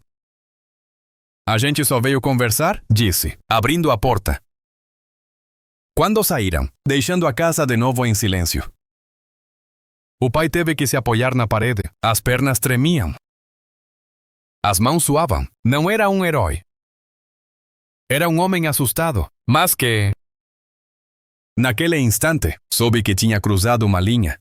A gente só veio conversar, disse, abrindo a porta. Quando saíram, deixando a casa de novo em silêncio. O pai teve que se apoiar na parede. As pernas tremiam. As mãos suavam. Não era um herói. Era um homem assustado, mas que... Naquele instante, soube que tinha cruzado uma linha.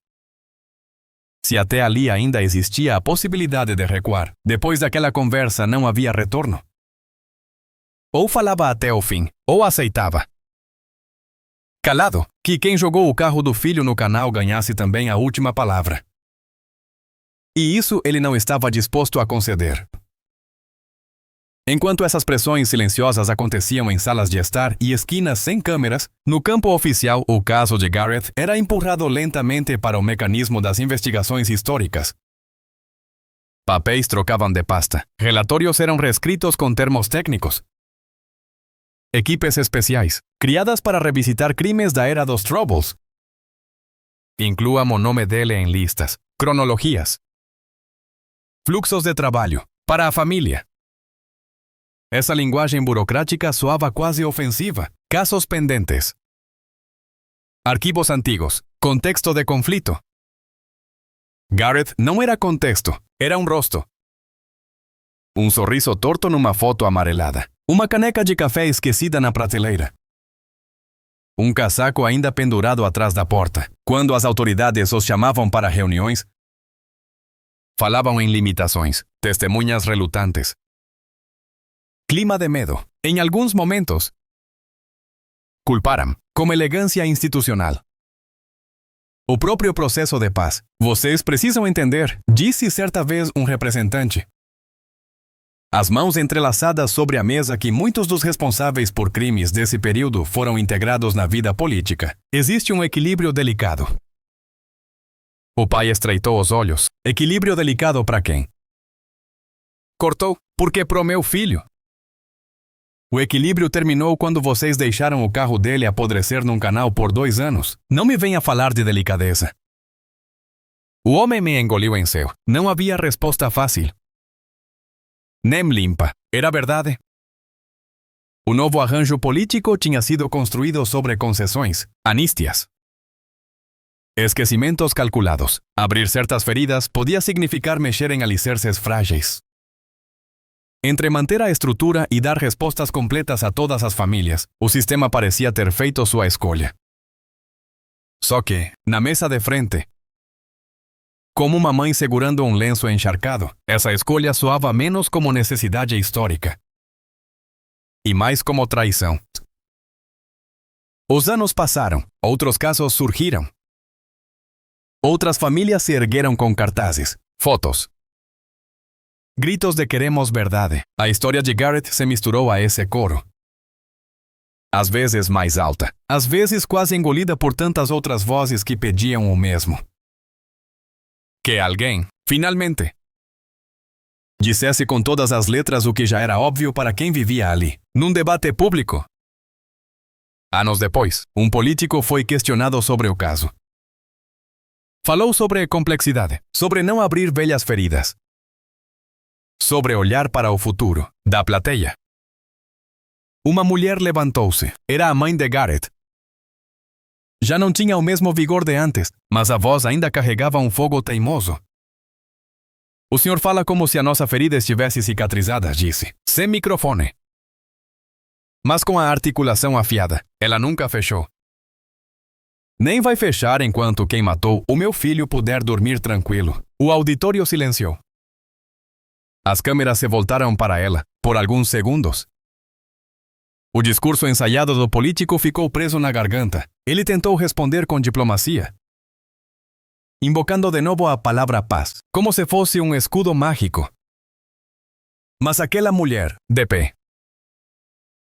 Se até ali ainda existia a possibilidade de recuar, depois daquela conversa não havia retorno. Ou falava até o fim, ou aceitava. Calado, que quem jogou o carro do filho no canal ganhasse também a última palavra. E isso ele não estava disposto a conceder. Enquanto essas pressões silenciosas aconteciam em salas de estar e esquinas sem câmeras, no campo oficial o caso de Gareth era empurrado lentamente para o mecanismo das investigações históricas. Papéis trocavam de pasta, relatórios eram reescritos com termos técnicos. Equipes especiais, criadas para revisitar crimes da era dos Troubles. Incluam o nome dele em listas, cronologias. Fluxos de trabalho, para a família. Essa linguagem burocrática soava quase ofensiva. Casos pendentes. Arquivos antigos, contexto de conflito. Gareth não era contexto, era um rosto. Um sorriso torto numa foto amarelada. Uma caneca de café esquecida na prateleira. Um casaco ainda pendurado atrás da porta. Quando as autoridades os chamavam para reuniões, falavam em limitações, testemunhas relutantes. Clima de medo. Em alguns momentos, culparam, como elegância institucional. O próprio processo de paz. Vocês precisam entender, disse certa vez um representante. As mãos entrelaçadas sobre a mesa que muitos dos responsáveis por crimes desse período foram integrados na vida política. Existe um equilíbrio delicado. O pai estreitou os olhos. Equilíbrio delicado para quem? Cortou, porque pro meu filho. O equilíbrio terminou quando vocês deixaram o carro dele apodrecer num canal por 2 anos. Não me venha falar de delicadeza. O homem me engoliu em seu. Não havia resposta fácil. Nem limpa. Era verdade. O novo arranjo político tinha sido construído sobre concessões, anístias. Esquecimentos calculados. Abrir certas feridas podia significar mexer em alicerces frágeis. Entre manter a estrutura e dar respostas completas a todas as famílias, o sistema parecia ter feito sua escolha. Só que, na mesa de frente, como uma mãe segurando um lenço encharcado, essa escolha soava menos como necessidade histórica. e mais como traição. Os anos passaram, outros casos surgiram. Outras famílias se ergueram com cartazes, fotos. Gritos de queremos verdade. A história de Garrett se misturou a esse coro. Às vezes mais alta, às vezes quase engolida por tantas outras vozes que pediam o mesmo. Que alguém, finalmente, dissesse com todas as letras o que já era óbvio para quem vivia ali, num debate público. Anos depois, um político foi questionado sobre o caso. Falou sobre complexidade, sobre não abrir velhas feridas, sobre olhar para o futuro, da plateia. Uma mulher levantou-se. Era a mãe de Garrett. Já não tinha o mesmo vigor de antes, mas a voz ainda carregava um fogo teimoso. O senhor fala como se a nossa ferida estivesse cicatrizada, disse, sem microfone. Mas com a articulação afiada, ela nunca fechou. Nem vai fechar enquanto quem matou o meu filho puder dormir tranquilo. O auditório silenciou. As câmeras se voltaram para ela, por alguns segundos. O discurso ensaiado do político ficou preso na garganta. Ele tentou responder com diplomacia, invocando de novo a palavra paz, como se fosse um escudo mágico. Mas aquela mulher, de pé,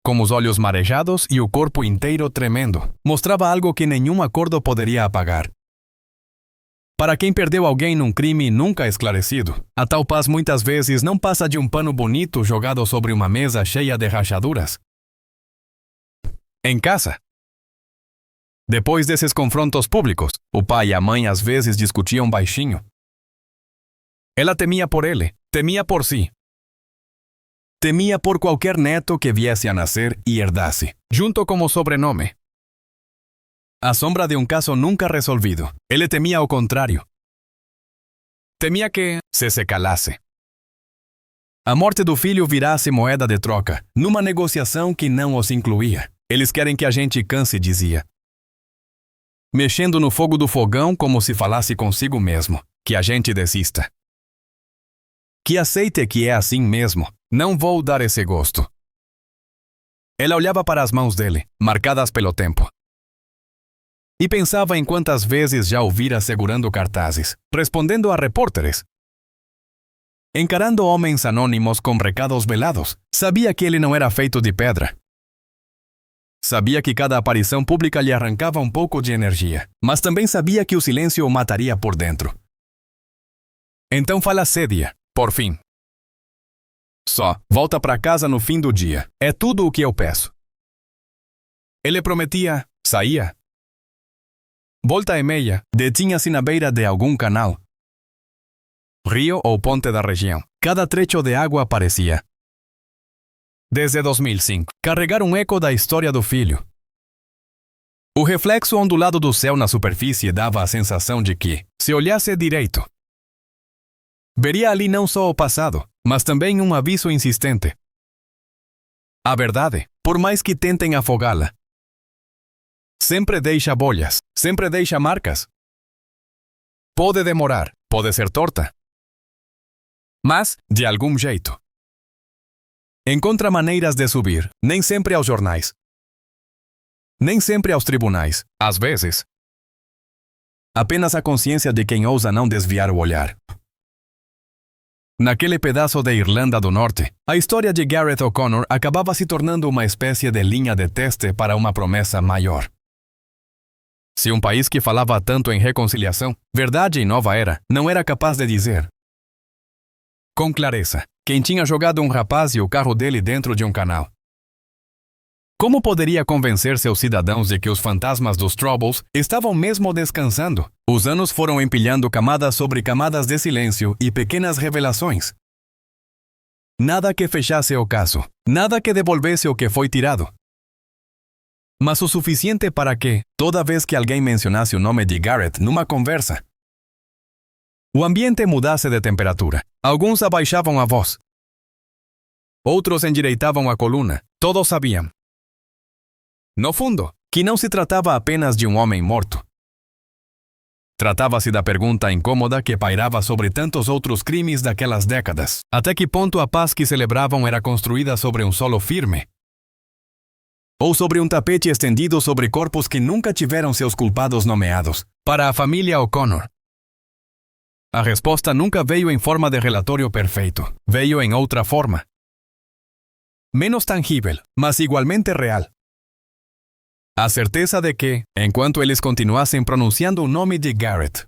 com os olhos marejados e o corpo inteiro tremendo, mostrava algo que nenhum acordo poderia apagar. Para quem perdeu alguém num crime nunca esclarecido, a tal paz muitas vezes não passa de um pano bonito jogado sobre uma mesa cheia de rachaduras. Em casa. Depois desses confrontos públicos, o pai e a mãe às vezes discutiam baixinho. Ela temia por ele, temia por si. Temia por qualquer neto que viesse a nascer e herdasse, junto com o sobrenome. A sombra de um caso nunca resolvido. Ele temia o contrário. Temia que se calasse. A morte do filho virasse moeda de troca, numa negociação que não os incluía. Eles querem que a gente canse, dizia. Mexendo no fogo do fogão como se falasse consigo mesmo. Que a gente desista. Que aceite que é assim mesmo. Não vou dar esse gosto. Ela olhava para as mãos dele, marcadas pelo tempo. E pensava em quantas vezes já o vira segurando cartazes, respondendo a repórteres, encarando homens anônimos com recados velados. Sabia que ele não era feito de pedra. Sabia que cada aparição pública lhe arrancava um pouco de energia, mas também sabia que o silêncio o mataria por dentro. Então fala Cédia, por fim. Só, volta para casa no fim do dia. É tudo o que eu peço. Ele prometia, saía. Volta e meia, detinha-se na beira de algum canal, rio ou ponte da região. Cada trecho de água aparecia. Desde 2005, carregar um eco da história do filho. O reflexo ondulado do céu na superfície dava a sensação de que, se olhasse direito, veria ali não só o passado, mas também um aviso insistente. A verdade, por mais que tentem afogá-la, sempre deixa bolhas, sempre deixa marcas. Pode demorar, pode ser torta, mas, de algum jeito, encontra maneiras de subir, nem sempre aos jornais, nem sempre aos tribunais, às vezes, apenas a consciência de quem ousa não desviar o olhar. Naquele pedaço de Irlanda do Norte, a história de Garrett O'Connor acabava se tornando uma espécie de linha de teste para uma promessa maior. Se um país que falava tanto em reconciliação, verdade e nova era, não era capaz de dizer com clareza quem tinha jogado um rapaz e o carro dele dentro de um canal, como poderia convencer seus cidadãos de que os fantasmas dos Troubles estavam mesmo descansando? Os anos foram empilhando camadas sobre camadas de silêncio e pequenas revelações. Nada que fechasse o caso, nada que devolvesse o que foi tirado. Mas o suficiente para que, toda vez que alguém mencionasse o nome de Garrett numa conversa, o ambiente mudasse de temperatura. Alguns abaixavam a voz. Outros endireitavam a coluna. Todos sabiam, no fundo, que não se tratava apenas de um homem morto. Tratava-se da pergunta incômoda que pairava sobre tantos outros crimes daquelas décadas. Até que ponto a paz que celebravam era construída sobre um solo firme? ou sobre um tapete estendido sobre corpos que nunca tiveram seus culpados nomeados. Para a família O'Connor, a resposta nunca veio em forma de relatório perfeito. Veio em outra forma. Menos tangível, mas igualmente real. A certeza de que, enquanto eles continuassem pronunciando o nome de Garrett,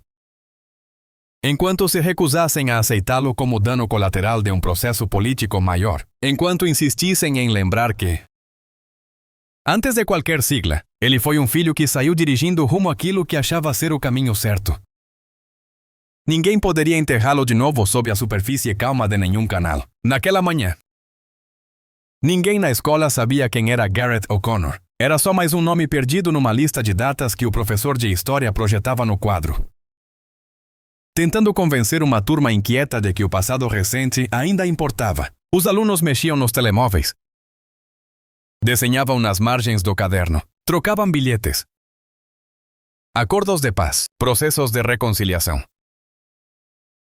enquanto se recusassem a aceitá-lo como dano colateral de um processo político maior, enquanto insistissem em lembrar que, antes de qualquer sigla, ele foi um filho que saiu dirigindo rumo àquilo que achava ser o caminho certo. Ninguém poderia enterrá-lo de novo sob a superfície calma de nenhum canal. Naquela manhã, ninguém na escola sabia quem era Garrett O'Connor. Era só mais um nome perdido numa lista de datas que o professor de história projetava no quadro, tentando convencer uma turma inquieta de que o passado recente ainda importava. Os alunos mexiam nos telemóveis, desenhavam nas margens do caderno, trocavam bilhetes, acordos de paz, processos de reconciliação,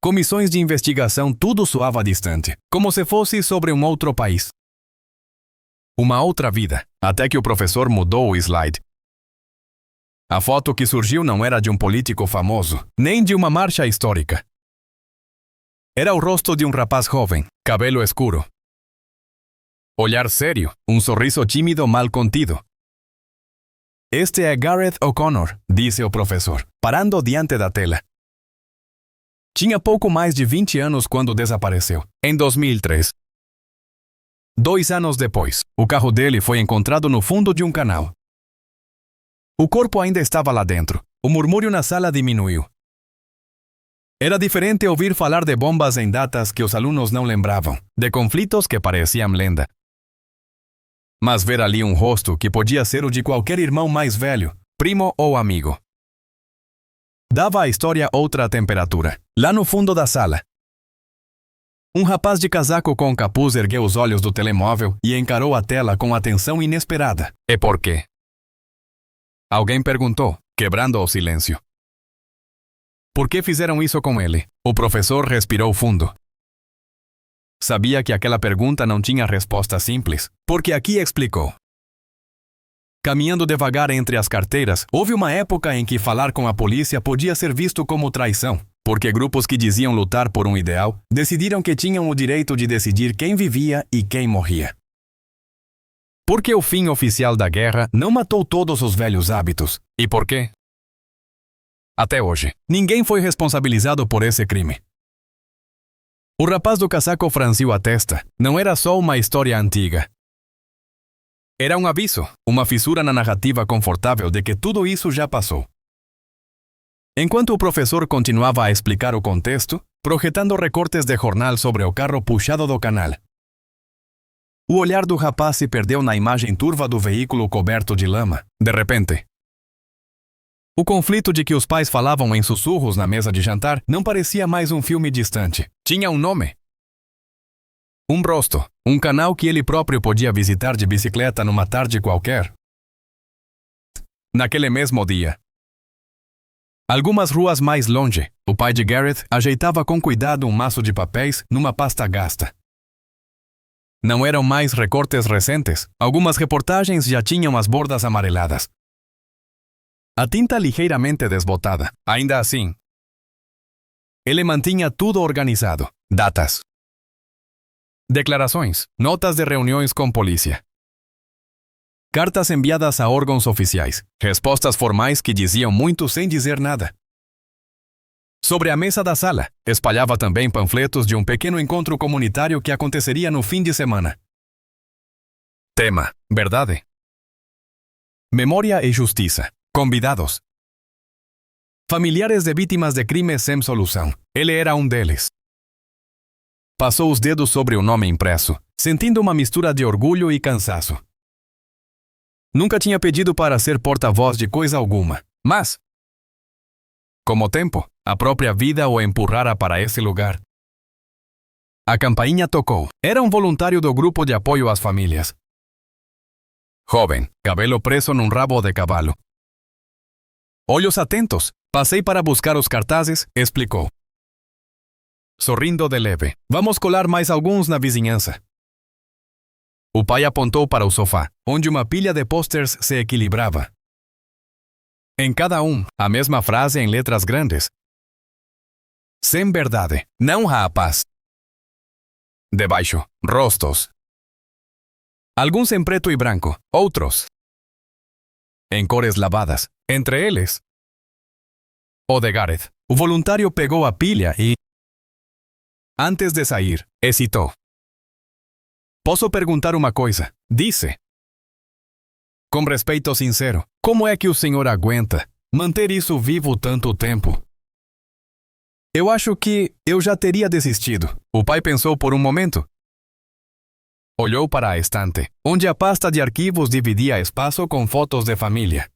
comissões de investigação. Tudo soava distante, como se fosse sobre um outro país, uma outra vida, até que o professor mudou o slide. A foto que surgiu não era de um político famoso, nem de uma marcha histórica. Era o rosto de um rapaz jovem, cabelo escuro, olhar sério, um sorriso tímido mal contido. Este é Garrett O'Connor, disse o professor, parando diante da tela. Tinha pouco mais de 20 anos quando desapareceu, em 2003. 2 anos depois, o carro dele foi encontrado no fundo de um canal. O corpo ainda estava lá dentro. O murmúrio na sala diminuiu. Era diferente ouvir falar de bombas em datas que os alunos não lembravam, de conflitos que pareciam lenda. Mas ver ali um rosto que podia ser o de qualquer irmão mais velho, primo ou amigo, dava à história outra temperatura. Lá no fundo da sala, um rapaz de casaco com capuz ergueu os olhos do telemóvel e encarou a tela com atenção inesperada. E por quê? Alguém perguntou, quebrando o silêncio. Por que fizeram isso com ele? O professor respirou fundo. Sabia que aquela pergunta não tinha resposta simples, porque aqui explicou. Caminhando devagar entre as carteiras, houve uma época em que falar com a polícia podia ser visto como traição, porque grupos que diziam lutar por um ideal decidiram que tinham o direito de decidir quem vivia e quem morria. Porque o fim oficial da guerra não matou todos os velhos hábitos. E por quê? Até hoje, ninguém foi responsabilizado por esse crime. O rapaz do casaco franziu a testa. Não era só uma história antiga. Era um aviso, uma fissura na narrativa confortável de que tudo isso já passou. Enquanto o professor continuava a explicar o contexto, projetando recortes de jornal sobre o carro puxado do canal, o olhar do rapaz se perdeu na imagem turva do veículo coberto de lama. De repente, o conflito de que os pais falavam em sussurros na mesa de jantar não parecia mais um filme distante. Tinha um nome. Um rosto. Um canal que ele próprio podia visitar de bicicleta numa tarde qualquer. Naquele mesmo dia, algumas ruas mais longe, o pai de Garrett ajeitava com cuidado um maço de papéis numa pasta gasta. Não eram mais recortes recentes. Algumas reportagens já tinham as bordas amareladas, a tinta ligeiramente desbotada. Ainda assim, ele mantinha tudo organizado. Datas, declarações, notas de reuniões com polícia, cartas enviadas a órgãos oficiais, respostas formais que diziam muito sem dizer nada. Sobre a mesa da sala, espalhava também panfletos de um pequeno encontro comunitário que aconteceria no fim de semana. Tema: verdade, memória e justiça. Convidados: familiares de vítimas de crimes sem solução. Ele era um deles. Passou os dedos sobre o nome impresso, sentindo uma mistura de orgulho e cansaço. Nunca tinha pedido para ser porta-voz de coisa alguma, mas, com o tempo, a própria vida o empurrara para esse lugar. A campainha tocou. Era um voluntário do grupo de apoio às famílias. Jovem, cabelo preso num rabo de cavalo. Olhos atentos. Passei para buscar os cartazes, explicou. Sorrindo de leve. Vamos colar mais alguns na vizinhança. O pai apontou para o sofá, onde uma pilha de posters se equilibrava. Em cada a mesma frase em letras grandes. Sem verdade, não há paz. Debaixo, rostos. Alguns em preto e branco, outros em cores lavadas, entre eles o de Gareth. O voluntário pegou a pilha e, antes de sair, hesitou. Posso perguntar uma coisa? Disse. Com respeito sincero, como é que o senhor aguenta manter isso vivo tanto tempo? Eu acho que eu já teria desistido. O pai pensou por um momento. Olhou para a estante, onde a pasta de arquivos dividia espaço com fotos de família.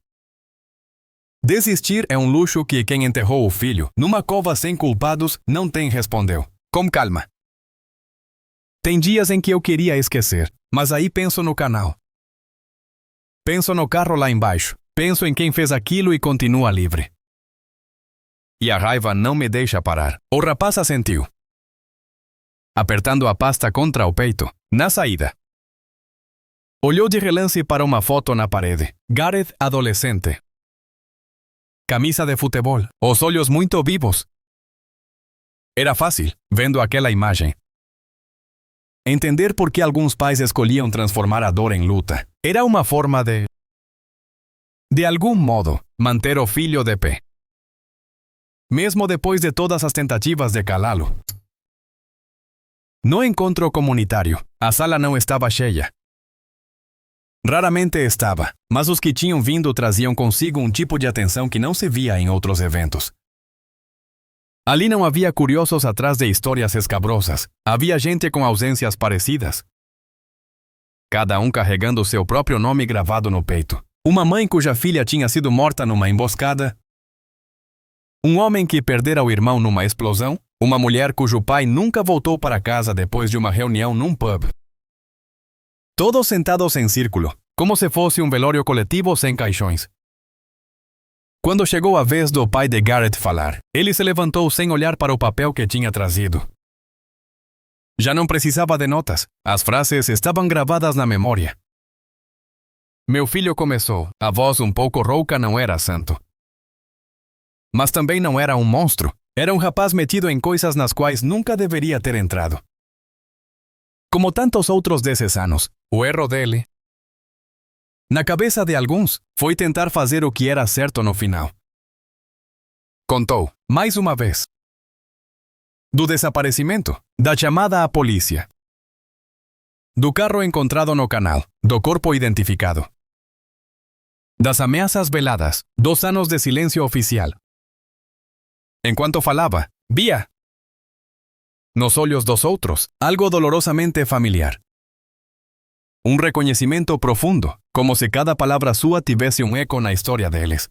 Desistir é um luxo que quem enterrou o filho numa cova sem culpados não tem, respondeu. Com calma. Tem dias em que eu queria esquecer, mas aí penso no canal. Penso no carro lá embaixo. Penso em quem fez aquilo e continua livre. E a raiva não me deixa parar. O rapaz assentiu, apertando a pasta contra o peito, na saída. Olhou de relance para uma foto na parede. Gareth adolescente. Camisa de futebol, os olhos muito vivos. Era fácil, vendo aquela imagem, entender por que alguns pais escolhiam transformar a dor em luta. Era uma forma de algum modo, manter o filho de pé. Mesmo depois de todas as tentativas de calá-lo. No encontro comunitário, a sala não estava cheia. Raramente estava, mas os que tinham vindo traziam consigo um tipo de atenção que não se via em outros eventos. Ali não havia curiosos atrás de histórias escabrosas. Havia gente com ausências parecidas. Cada um carregando seu próprio nome gravado no peito. Uma mãe cuja filha tinha sido morta numa emboscada. Um homem que perdera o irmão numa explosão. Uma mulher cujo pai nunca voltou para casa depois de uma reunião num pub. Todos sentados em círculo, como se fosse um velório coletivo sem caixões. Quando chegou a vez do pai de Gareth falar, ele se levantou sem olhar para o papel que tinha trazido. Já não precisava de notas, as frases estavam gravadas na memória. Meu filho começou, a voz um pouco rouca não era santo. Mas também não era um monstro, era um rapaz metido em coisas nas quais nunca deveria ter entrado. Como tantos outros desses anos, o erro dele, na cabeça de alguns, foi tentar fazer o que era certo no final. Contou, mais uma vez, do desaparecimento, da chamada à polícia, do carro encontrado no canal, do corpo identificado, das ameaças veladas, 2 anos de silêncio oficial. Enquanto falava, via, nos olhos dos outros, algo dolorosamente familiar. Um reconhecimento profundo, como se cada palavra sua tivesse um eco na história deles.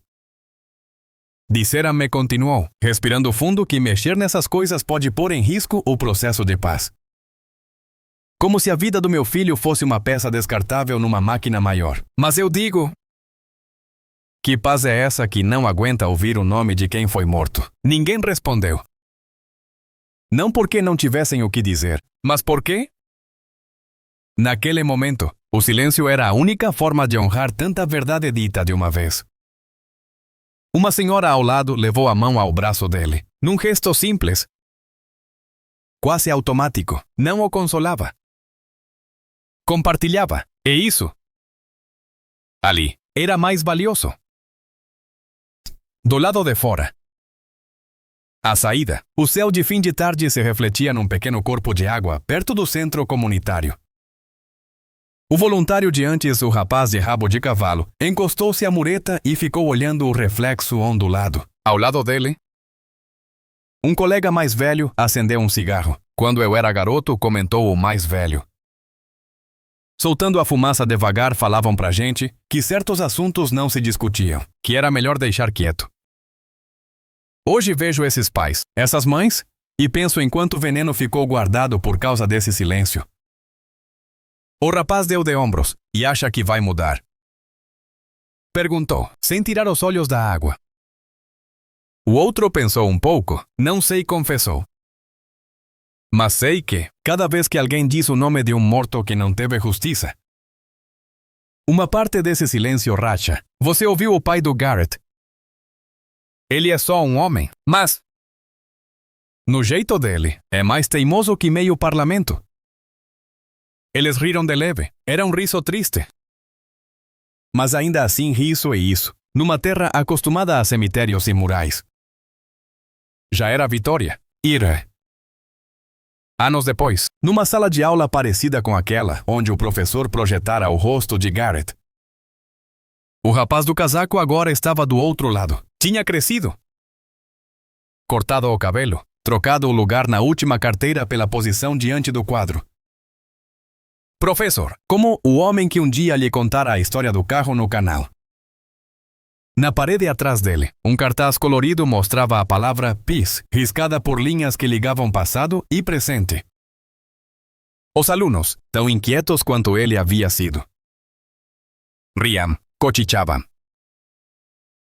Disseram-me, continuou, respirando fundo, que mexer nessas coisas pode pôr em risco o processo de paz. Como se a vida do meu filho fosse uma peça descartável numa máquina maior. Mas eu digo... Que paz é essa que não aguenta ouvir o nome de quem foi morto? Ninguém respondeu. Não porque não tivessem o que dizer, mas porque... Naquele momento, o silêncio era a única forma de honrar tanta verdade dita de uma vez. Uma senhora ao lado levou a mão ao braço dele, num gesto simples, quase automático. Não o consolava. Compartilhava, e isso, ali, era mais valioso. Do lado de fora, à saída, o céu de fim de tarde se refletia num pequeno corpo de água perto do centro comunitário. O voluntário de antes, o rapaz de rabo de cavalo, encostou-se à mureta e ficou olhando o reflexo ondulado. Ao lado dele, um colega mais velho acendeu um cigarro. Quando eu era garoto, comentou o mais velho. Soltando a fumaça devagar, falavam pra gente que certos assuntos não se discutiam, que era melhor deixar quieto. Hoje vejo esses pais, essas mães, e penso em quanto veneno ficou guardado por causa desse silêncio. O rapaz deu de ombros e acha que vai mudar. Perguntou, sem tirar os olhos da água. O outro pensou um pouco, não sei, confessou. Mas sei que, cada vez que alguém diz o nome de um morto que não teve justiça, uma parte desse silêncio racha. Você ouviu o pai do Garrett? Ele é só um homem, mas, no jeito dele, é mais teimoso que meio parlamento. Eles riram de leve. Era um riso triste. Mas ainda assim riso e isso, numa terra acostumada a cemitérios e murais. Já era vitória. Ira. Anos depois, numa sala de aula parecida com aquela onde o professor projetara o rosto de Garrett, o rapaz do casaco agora estava do outro lado. Tinha crescido. Cortado o cabelo, trocado o lugar na última carteira pela posição diante do quadro. Professor, como o homem que um dia lhe contara a história do carro no canal. Na parede atrás dele, um cartaz colorido mostrava a palavra Peace, riscada por linhas que ligavam passado e presente. Os alunos, tão inquietos quanto ele havia sido, riam, cochichavam.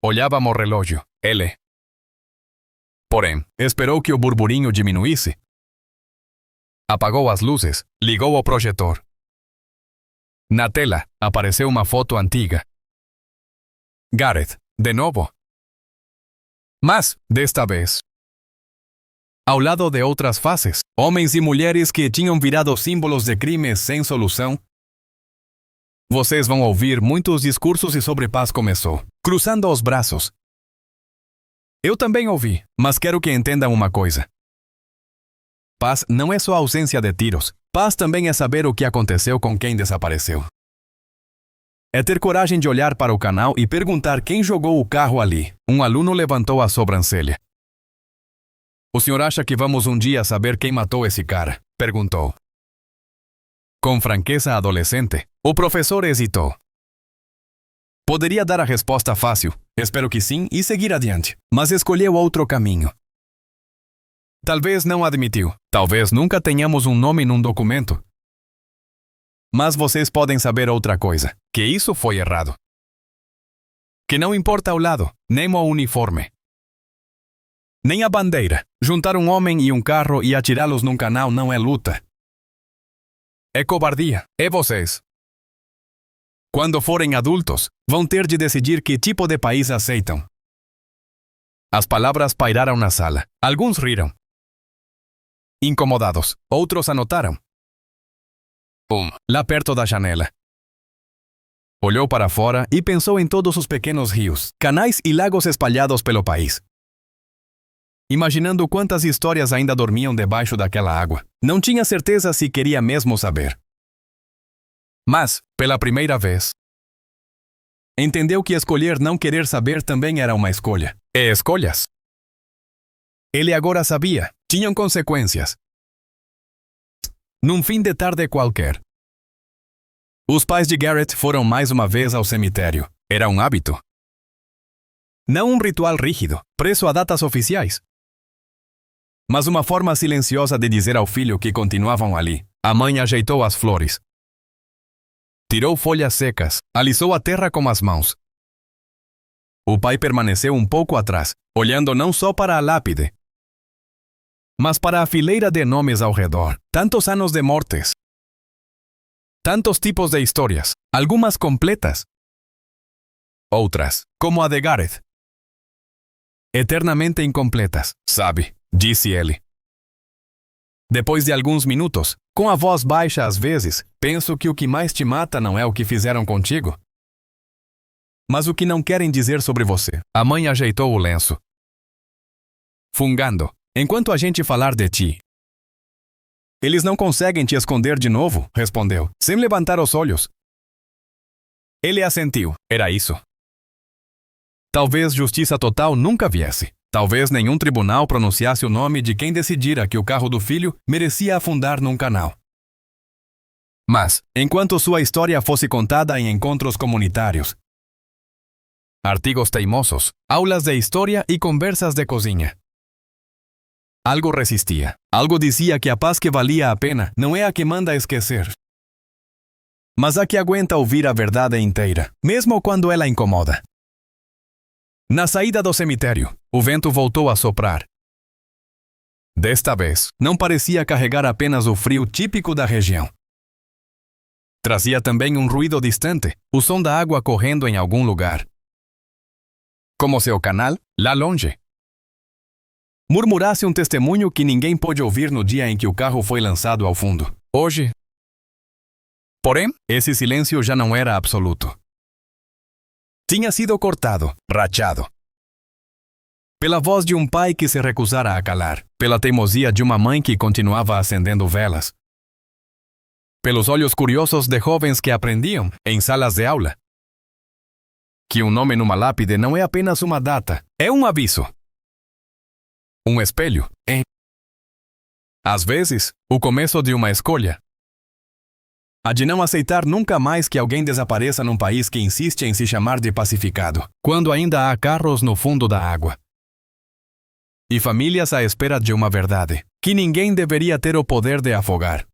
Olhavam o relógio. Ele, porém, esperou que o burburinho diminuísse. Apagou as luzes, ligou o projetor. Na tela, apareceu uma foto antiga. Garrett, de novo. Mas, desta vez, ao lado de outras faces, homens e mulheres que tinham virado símbolos de crimes sem solução. Vocês vão ouvir muitos discursos e sobre paz começou, cruzando os braços. Eu também ouvi, mas quero que entendam uma coisa. Paz não é só ausência de tiros. Paz também é saber o que aconteceu com quem desapareceu. É ter coragem de olhar para o canal e perguntar quem jogou o carro ali. Um aluno levantou a sobrancelha. O senhor acha que vamos um dia saber quem matou esse cara? Perguntou. Com franqueza adolescente, o professor hesitou. Poderia dar a resposta fácil, espero que sim, e seguir adiante, mas escolheu outro caminho. Talvez não admitiu, talvez nunca tenhamos um nome num documento. Mas vocês podem saber outra coisa, que isso foi errado. Que não importa o lado, nem o uniforme, nem a bandeira. Juntar um homem e um carro e atirá-los num canal não é luta. É cobardia, é vocês. Quando forem adultos, vão ter de decidir que tipo de país aceitam. As palavras pairaram na sala. Alguns riram. Incomodados, outros anotaram. Lá perto da janela. Olhou para fora e pensou em todos os pequenos rios, canais e lagos espalhados pelo país. Imaginando quantas histórias ainda dormiam debaixo daquela água. Não tinha certeza se queria mesmo saber. Mas, pela primeira vez, entendeu que escolher não querer saber também era uma escolha. E escolhas? Ele agora sabia, tinham consequências. Num fim de tarde qualquer, os pais de Garrett foram mais uma vez ao cemitério. Era um hábito. Não um ritual rígido, preso a datas oficiais. Mas uma forma silenciosa de dizer ao filho que continuavam ali. A mãe ajeitou as flores. Tirou folhas secas, alisou a terra com as mãos. O pai permaneceu um pouco atrás, olhando não só para a lápide, mas para a fileira de nomes ao redor. Tantos anos de mortes. Tantos tipos de histórias, algumas completas. Outras, como a de Garrett, eternamente incompletas, sabe, disse ele. Depois de alguns minutos, com a voz baixa às vezes, penso que o que mais te mata não é o que fizeram contigo, mas o que não querem dizer sobre você. A mãe ajeitou o lenço. Fungando, enquanto a gente falar de ti. Eles não conseguem te esconder de novo, respondeu, sem levantar os olhos. Ele assentiu. Era isso. Talvez justiça total nunca viesse. Talvez nenhum tribunal pronunciasse o nome de quem decidira que o carro do filho merecia afundar num canal. Mas, enquanto sua história fosse contada em encontros comunitários, artigos teimosos, aulas de história e conversas de cozinha, algo resistia. Algo dizia que a paz que valia a pena não é a que manda esquecer, mas a que aguenta ouvir a verdade inteira, mesmo quando ela incomoda. Na saída do cemitério, o vento voltou a soprar. Desta vez, não parecia carregar apenas o frio típico da região. Trazia também um ruído distante, o som da água correndo em algum lugar. Como seu canal, lá longe. Murmurasse um testemunho que ninguém pôde ouvir no dia em que o carro foi lançado ao fundo. Hoje. Porém, esse silêncio já não era absoluto. Tinha sido cortado, rachado. Pela voz de um pai que se recusara a calar, pela teimosia de uma mãe que continuava acendendo velas, pelos olhos curiosos de jovens que aprendiam, em salas de aula, que um nome numa lápide não é apenas uma data, é um aviso. Um espelho é, às vezes, o começo de uma escolha. A de não aceitar nunca mais que alguém desapareça num país que insiste em se chamar de pacificado, quando ainda há carros no fundo da água. E famílias à espera de uma verdade, que ninguém deveria ter o poder de afogar.